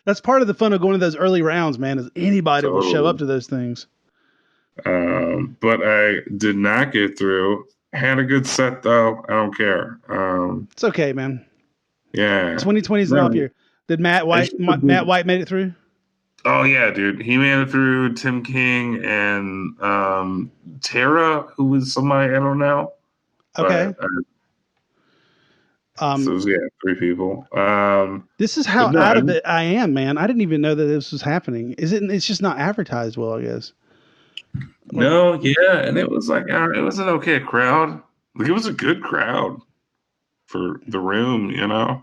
that's part of the fun of going to those early rounds, man. Is anybody will show up to those things. But I did not get through. Had a good set though. I don't care. It's okay, man. Yeah. 2020 is an off year. Did Matt White made it through? Oh yeah, dude. He made it through. Tim King and Tara, who was somebody I don't know. Okay. So yeah, 3 people. This is how out of it I am, man. I didn't even know that this was happening. It's just not advertised well, I guess. No, yeah, and it was like it was an okay crowd. Like it was a good crowd for the room,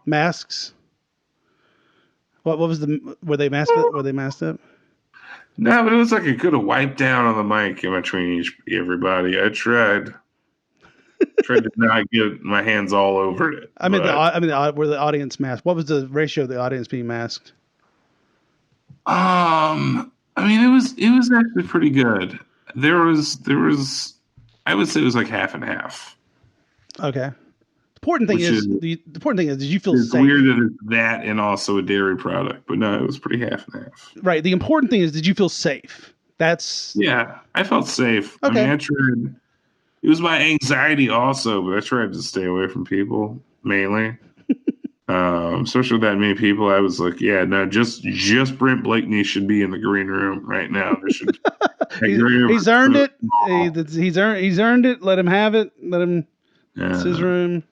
Masks. What was were they masked up? Were they masked up? No, but it was like a good wipe down on the mic in between everybody. I tried to not get my hands all over it. Were the audience masked? What was the ratio of the audience being masked? It was actually pretty good. There was I would say it was like half and half. Okay. The important thing is, did you feel it's safe? It's weird that it's that and also a dairy product, but no, it was pretty half and half. Right. The important thing is, did you feel safe? Yeah, I felt safe. Okay. I tried. It was my anxiety also, but I tried to stay away from people mainly. Especially with that many people, I was like, yeah, no, just Brent Blakeney should be in the green room right now. He's earned it. He's earned it. Let him have it. Let him. Yeah. It's his room.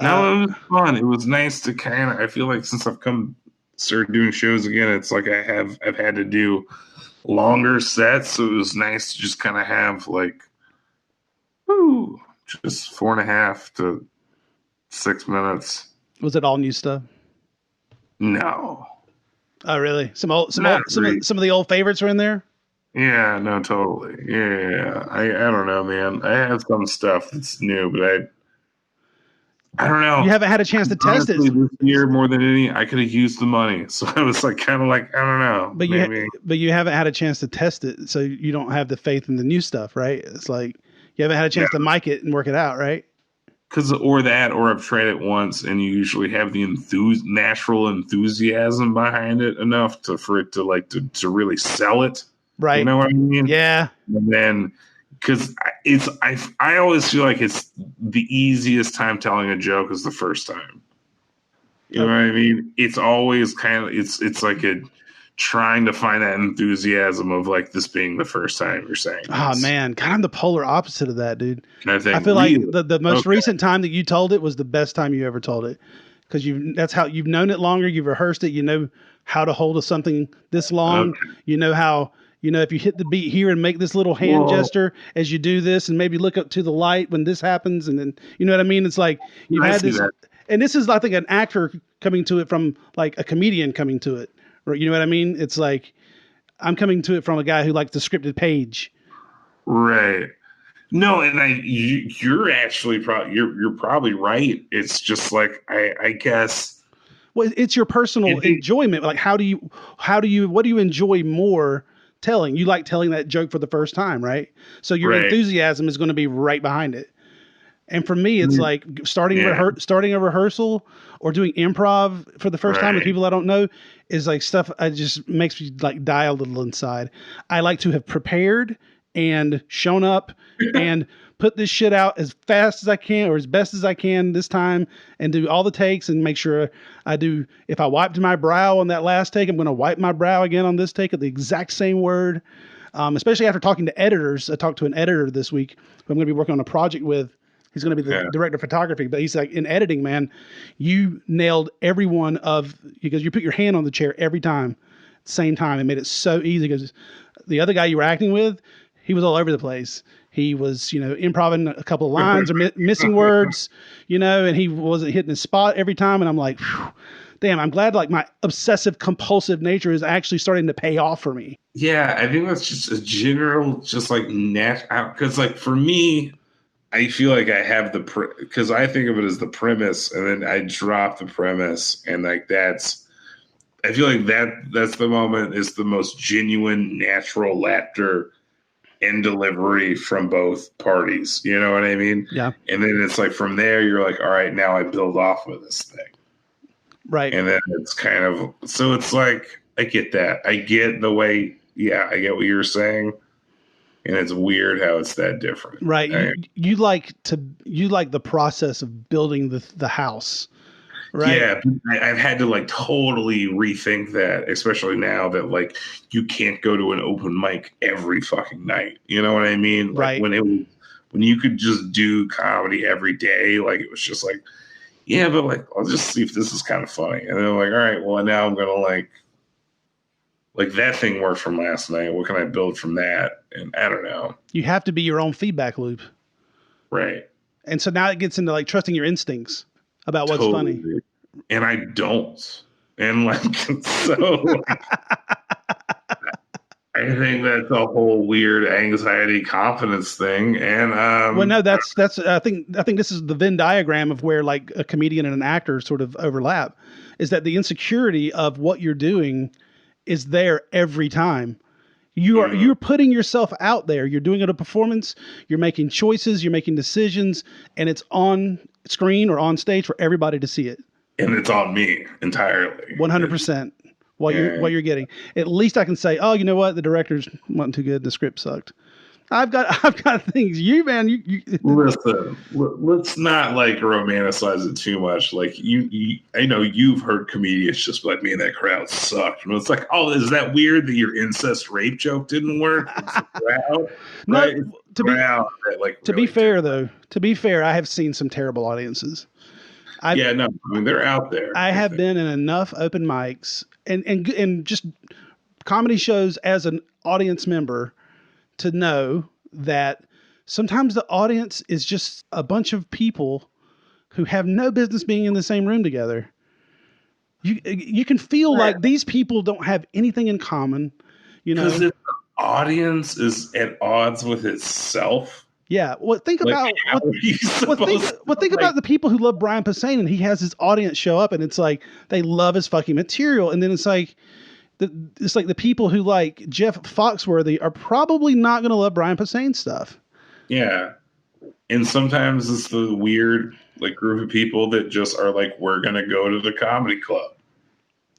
No, it was fun. It was nice to I feel like since I've come started doing shows again, it's like I've had to do longer sets, so it was nice to just kind of have like, just 4.5 to 6 minutes. Was it all new stuff? No. Oh, really? Some of the old favorites were in there. Yeah, no, totally. Yeah, I don't know, man. I have some stuff that's new, but I don't know. You haven't had a chance to test it this year more than any. I could have used the money, so I was like, kind of like, I don't know. But you haven't had a chance to test it, so you don't have the faith in the new stuff, right? It's like you haven't had a chance to mic it and work it out, right? Or I've tried it once, and you usually have the natural enthusiasm behind it enough for it to really sell it. Right. You know what I mean? Yeah. And then, because I always feel like it's the easiest time telling a joke is the first time. You know what I mean? It's always kind of, it's like trying to find that enthusiasm of like this being the first time you're saying this. Oh man, God, I'm the polar opposite of that, dude. I feel like the most recent time that you told it was the best time you ever told it, because that's how you've known it longer. You've rehearsed it. You know how to hold something this long. Okay. You know how. If you hit the beat here and make this little hand gesture as you do this, and maybe look up to the light when this happens, and then you know what I mean. It's like you've had this, and this is I think an actor coming to it from like a comedian coming to it. You know what I mean? It's like I'm coming to it from a guy who likes the scripted page. Right. No, and you're actually you're probably right. It's just like I guess. Well, it's your personal enjoyment. Like, what do you enjoy more telling? You like telling that joke for the first time, right? So your enthusiasm is going to be right behind it. And for me, it's like starting a rehearsal or doing improv for the first time with people I don't know is like stuff I just makes me like die a little inside. I like to have prepared and shown up and put this shit out as fast as I can or as best as I can this time and do all the takes and make sure I do. If I wiped my brow on that last take, I'm going to wipe my brow again on this take at the exact same word. Especially after talking to editors. I talked to an editor this week who I'm going to be working on a project with. He's going to be the director of photography, but he's like, in editing, man, you nailed every one because you put your hand on the chair every time, same time, and made it so easy because the other guy you were acting with, he was all over the place. He was, improvising a couple of lines or missing words, and he wasn't hitting his spot every time. And I'm like, damn, I'm glad like my obsessive compulsive nature is actually starting to pay off for me. Yeah, I think that's just a general, just like because like for me, I feel like I have because I think of it as the premise, and then I drop the premise, and like I feel like that's the moment is the most genuine, natural laughter and delivery from both parties. You know what I mean? Yeah. And then it's like from there, you're like, all right, now I build off of this thing. Right. And then it's kind of, so it's like, I get that. I get the way, I get what you're saying. And it's weird how it's that different. Right. You like the process of building the house. Right. Yeah. I've had to like totally rethink that, especially now that like you can't go to an open mic every fucking night. You know what I mean? Like right. When you could just do comedy every day, like it was just like, yeah, but like, I'll just see if this is kind of funny. And then I'm like, all right, well, now I'm going to like that thing worked from last night. What can I build from that? And I don't know. You have to be your own feedback loop. Right. And so now it gets into like trusting your instincts about what's funny. And I don't. And like, so I think that's a whole weird anxiety confidence thing. And well, no, that's I think this is the Venn diagram of where like a comedian and an actor sort of overlap, is that the insecurity of what you're doing is there every time. You're putting yourself out there. You're doing it a performance. You're making choices. You're making decisions, and it's on screen or on stage for everybody to see it. And it's on me entirely. 100%. What you're getting. At least I can say, oh, you know what? The director's wasn't too good. The script sucked. I've got things. You listen. Let's not like romanticize it too much. Like I know you've heard comedians just like, me and that crowd sucked. And it's like, oh, is that weird that your incest rape joke didn't work? No, to be fair, I have seen some terrible audiences. Yeah, no, I mean they're out there. I have think. been in enough open mics and just comedy shows as an audience member to know that sometimes the audience is just a bunch of people who have no business being in the same room together. You can feel like these people don't have anything in common, you know. Because if the audience is at odds with itself. Yeah. Well, think Like, about how are you supposed think about the people who love Brian Posehn, and he has his audience show up, and it's like they love his fucking material, and then it's like the people who like Jeff Foxworthy are probably not going to love Brian Posehn stuff. Yeah, and sometimes it's the weird like group of people that just are like, we're gonna go to the comedy club.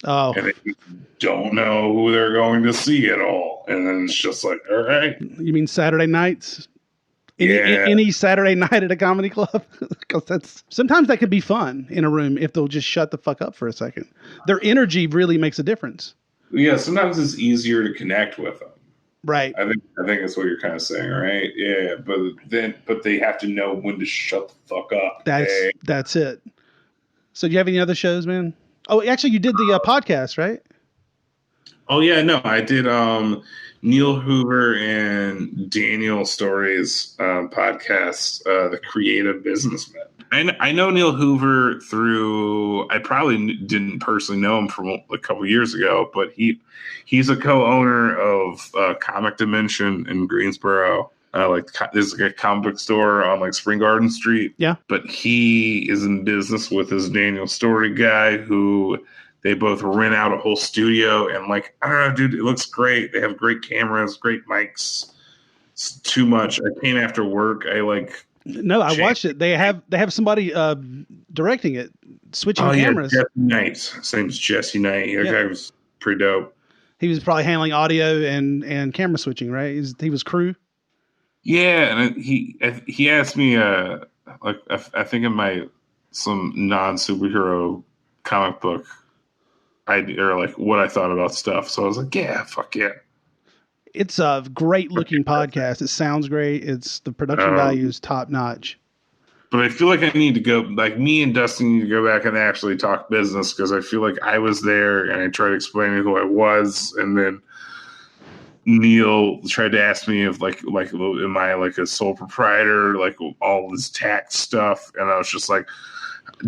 Oh, And they don't know who they're going to see at all, and then it's just like, all right. You mean Saturday nights? Yeah. Any Saturday night at a comedy club? Because sometimes that could be fun in a room if they'll just shut the fuck up for a second. Their energy really makes a difference. Yeah, sometimes it's easier to connect with them. Right. I think that's what you're kind of saying, right? Yeah, but they have to know when to shut the fuck up. That's it. So do you have any other shows, man? Oh, actually, you did the podcast, right? Oh yeah, no, I did Neil Hoover and Daniel Story's podcast, The Creative Businessman. I know Neil Hoover through, I probably didn't personally know him from a couple years ago, but he's a co-owner of Comic Dimension in Greensboro. There's like a comic book store on like Spring Garden Street. Yeah. But he is in business with this Daniel Story guy who they both rent out a whole studio, and like, I don't know, dude, it looks great. They have great cameras, great mics. It's too much. I came after work. I watched it. They have somebody directing it, switching cameras. Jesse Knight. His name's Jesse Knight. That guy was pretty dope. He was probably handling audio and camera switching, right? He was crew. Yeah, and he asked me I think in some non-superhero comic book or like what I thought about stuff. So I was like, yeah, fuck yeah. It's a great looking podcast. It sounds great. The production value is top notch. But I feel like I need to go, like me and Dustin need to go back and actually talk business, because I feel like I was there and I tried explaining who I was, and then Neil tried to ask me if like am I like a sole proprietor, like all this tax stuff, and I was just like,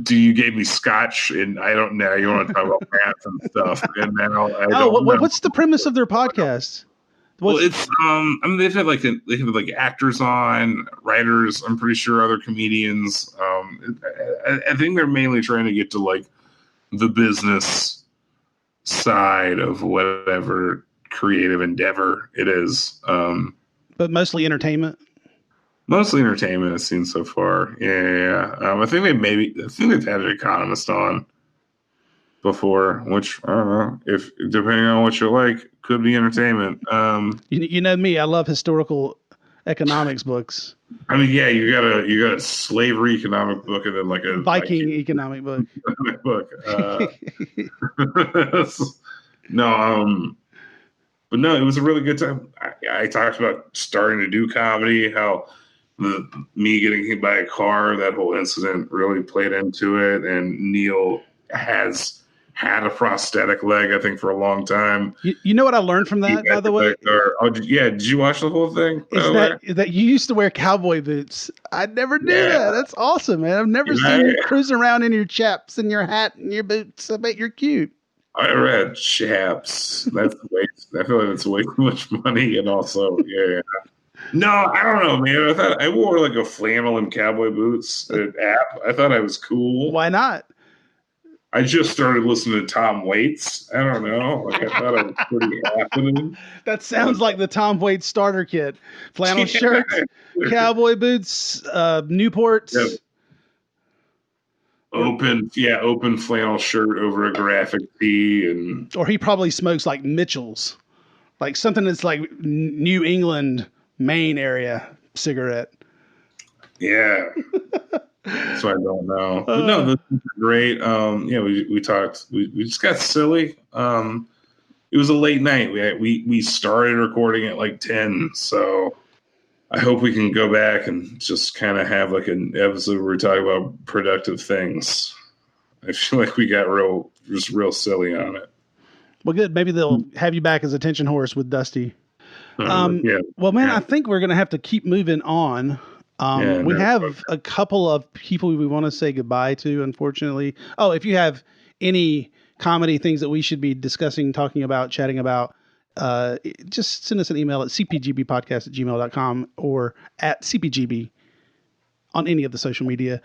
do you gave me scotch and I don't know, you want to talk about math and stuff, and then what's the premise of their podcast? Well, it's I mean they have like actors on, writers, I'm pretty sure other comedians. I think they're mainly trying to get to like the business side of whatever creative endeavor it is. But mostly entertainment. Mostly entertainment I've seen so far. Yeah. I think they've had an economist on before, which I don't know, if depending on what you like, could be entertainment. You know me, I love historical economics books. I mean, yeah, you got a slavery economic book and then like a Viking economic book. But no, it was a really good time. I talked about starting to do comedy, how me getting hit by a car, that whole incident really played into it. And Neil has had a prosthetic leg, I think, for a long time. You know what I learned from that, by the way? Did you watch the whole thing? Is that you used to wear cowboy boots. I never knew that. That's awesome, man. I've never seen you cruising around in your chaps and your hat and your boots. I bet you're cute. I read chaps. That's I feel like it's way too much money, and also, yeah. No, I don't know, man. I thought I wore like a flannel and cowboy boots at App. I thought I was cool. Why not? I just started listening to Tom Waits. I don't know. Like, I thought I was pretty happening. That sounds like the Tom Waits starter kit. Flannel shirt, cowboy boots, Newports. Yep. Open flannel shirt over a graphic tee, or he probably smokes like Mitchell's, like something that's like New England, Maine area cigarette. Yeah. So I don't know. But no, this is great. We talked. We just got silly. It was a late night. We started recording at like 10. So I hope we can go back and just kind of have like an episode where we talk about productive things. I feel like we got real silly on it. Well, good. Maybe they'll have you back as attention horse with Dusty. Yeah. Well, man, I think we're going to have to keep moving on. We have a couple of people we want to say goodbye to, unfortunately. Oh, if you have any comedy things that we should be discussing, talking about, chatting about, just send us an email at cpgbpodcast@gmail.com or at cpgb on any of the social media.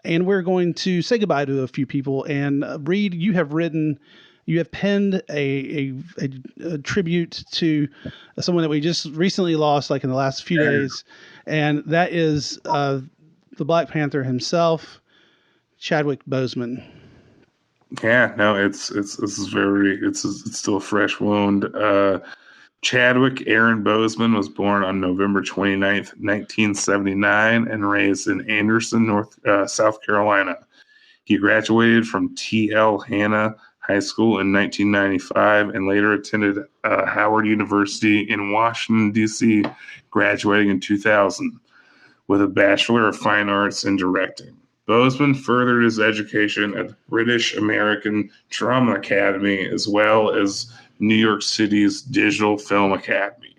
And we're going to say goodbye to a few people. And Reed, you have penned a tribute to someone that we just recently lost, like in the last few days. And that is the Black Panther himself, Chadwick Boseman. Yeah, no, it's still a fresh wound. Chadwick Aaron Boseman was born on November 29th, 1979, and raised in Anderson, South Carolina. He graduated from T.L. Hanna High School in 1995 and later attended Howard University in Washington, D.C., graduating in 2000 with a Bachelor of Fine Arts in Directing. Boseman furthered his education at the British American Drama Academy as well as New York City's Digital Film Academy.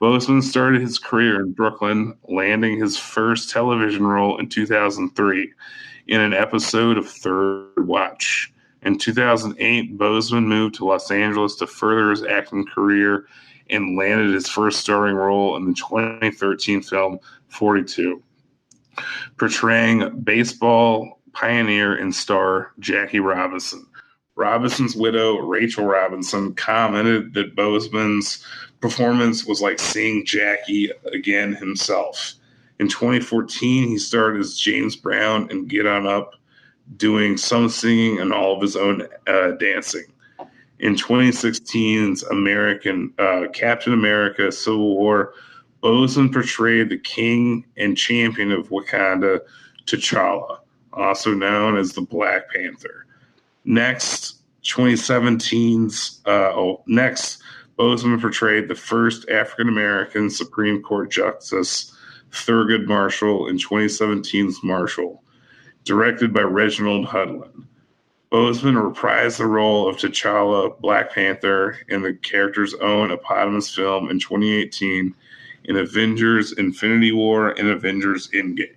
Boseman started his career in Brooklyn, landing his first television role in 2003 in an episode of Third Watch. In 2008, Boseman moved to Los Angeles to further his acting career and landed his first starring role in the 2013 film 42, portraying baseball pioneer and star Jackie Robinson. Robinson's widow, Rachel Robinson, commented that Boseman's performance was like seeing Jackie again himself. In 2014, he starred as James Brown in Get On Up, doing some singing and all of his own dancing. In 2016's Captain America Civil War, Boseman portrayed the king and champion of Wakanda, T'Challa, also known as the Black Panther. Next, Boseman portrayed the first African-American Supreme Court Justice, Thurgood Marshall, in 2017's Marshall, directed by Reginald Hudlin. Boseman reprised the role of T'Challa, Black Panther, in the character's own eponymous film in 2018 in Avengers Infinity War and Avengers Endgame,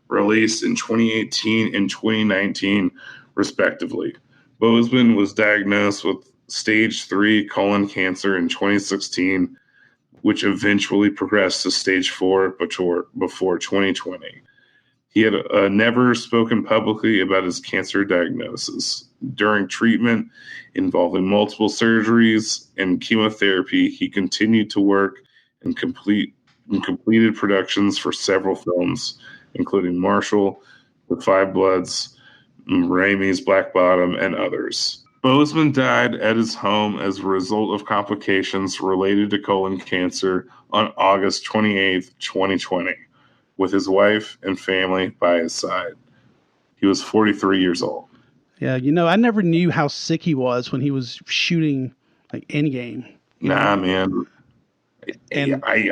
released in 2018 and 2019, respectively. Boseman was diagnosed with stage 3 colon cancer in 2016, which eventually progressed to stage 4 before 2020. He had never spoken publicly about his cancer diagnosis. During treatment involving multiple surgeries and chemotherapy, he continued to work and completed productions for several films, including Marshall, The Five Bloods, Raimi's Black Bottom, and others. Boseman died at his home as a result of complications related to colon cancer on August 28, 2020. With his wife and family by his side. He was 43 years old. Yeah, I never knew how sick he was when he was shooting like Endgame. Nah, man. And I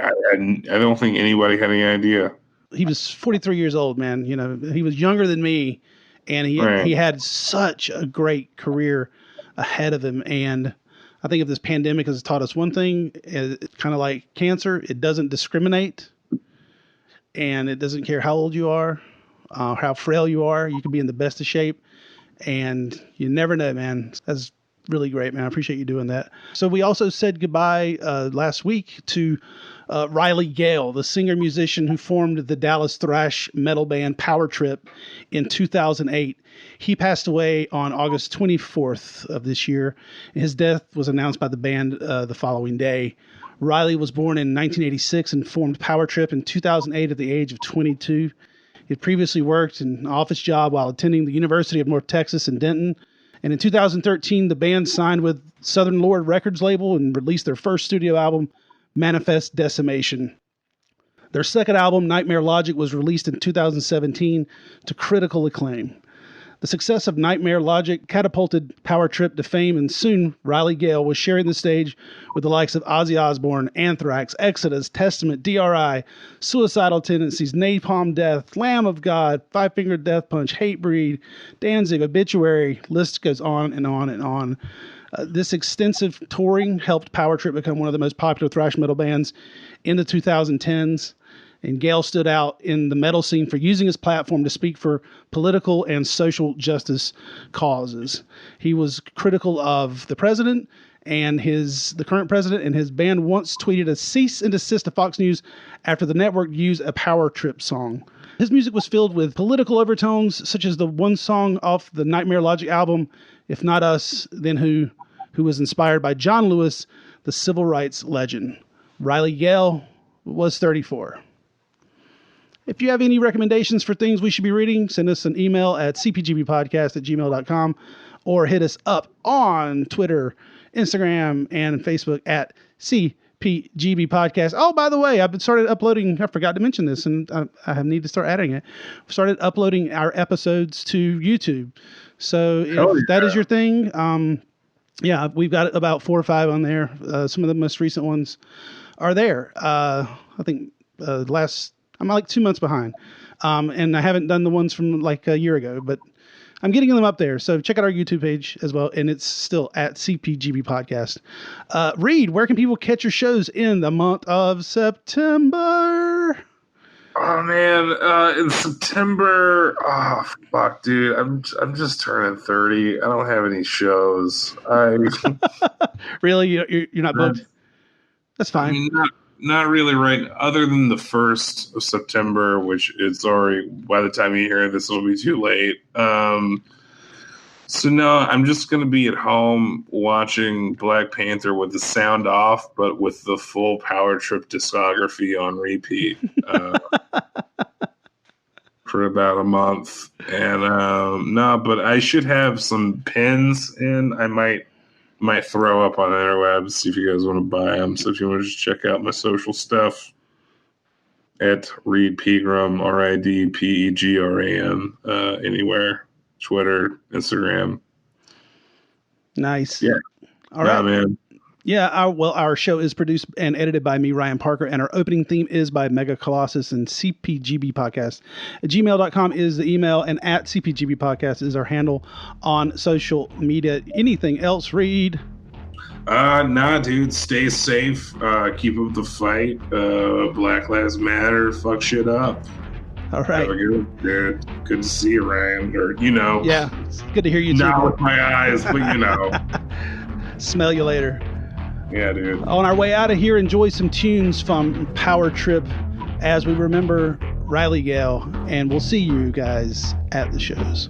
don't think anybody had any idea. He was 43 years old, man. He was younger than me, and he had such a great career ahead of him. And I think if this pandemic has taught us one thing, it's kind of like cancer, it doesn't discriminate. And it doesn't care how old you are, how frail you are. You can be in the best of shape, and you never know, man. That's really great, man. I appreciate you doing that. So we also said goodbye last week to Riley Gale, the singer-musician who formed the Dallas thrash metal band Power Trip in 2008. He passed away on August 24th of this year. His death was announced by the band the following day. Riley was born in 1986 and formed Power Trip in 2008 at the age of 22. He had previously worked an office job while attending the University of North Texas in Denton. And in 2013, the band signed with Southern Lord Records label and released their first studio album, Manifest Decimation. Their second album, Nightmare Logic, was released in 2017 to critical acclaim. The success of Nightmare Logic catapulted Power Trip to fame, and soon Riley Gale was sharing the stage with the likes of Ozzy Osbourne, Anthrax, Exodus, Testament, DRI, Suicidal Tendencies, Napalm Death, Lamb of God, Five Finger Death Punch, Hatebreed, Danzig, Obituary. List goes on and on and on. This extensive touring helped Power Trip become one of the most popular thrash metal bands in the 2010s. And Gale stood out in the metal scene for using his platform to speak for political and social justice causes. He was critical of the president and the current president, and his band once tweeted a cease and desist to Fox News after the network used a Power Trip song. His music was filled with political overtones, such as the one song off the Nightmare Logic album, If Not Us, Then Who was inspired by John Lewis, the civil rights legend. Riley Gale was 34. If you have any recommendations for things we should be reading, send us an email at cpgbpodcast@gmail.com or hit us up on Twitter, Instagram, and Facebook at CPGB Podcast. Oh, by the way, I've started uploading. I forgot to mention this, and I need to start adding it. I've started uploading our episodes to YouTube. So if that is your thing, yeah, we've got about 4 or 5 on there. Some of the most recent ones are there. I think I'm like 2 months behind. And I haven't done the ones from like a year ago, but I'm getting them up there. So check out our YouTube page as well. And it's still at CPGB Podcast. Reed, where can people catch your shows in the month of September? Oh man, in September, oh fuck, dude, I'm just turning 30. I don't have any shows. Really, you're not booked? That's fine. I mean, not really, right? Other than the 1st of September, which it's already, by the time you hear this, it'll be too late. So no, I'm just going to be at home watching Black Panther with the sound off, but with the full Power Trip discography on repeat for about a month. And no, but I should have some pins in. I might throw up on the interwebs, see if you guys want to buy them. So if you want to just check out my social stuff at Reed Pegram, RIDPEGRAM, anywhere. Twitter, Instagram. Nice. Yeah. All right, man. Yeah. Our show is produced and edited by me, Ryan Parker, and our opening theme is by Mega Colossus and CPGB Podcast. Gmail.com is the email, and at CPGB Podcast is our handle on social media. Anything else, Reed? Nah, dude. Stay safe. Keep up the fight. Black Lives Matter. Fuck shit up. All right. Have a good to see you, Ryan. Or, Yeah, it's good to hear you too. Not with my eyes, but Smell you later. Yeah, dude. On our way out of here, enjoy some tunes from Power Trip as we remember Riley Gale, and we'll see you guys at the shows.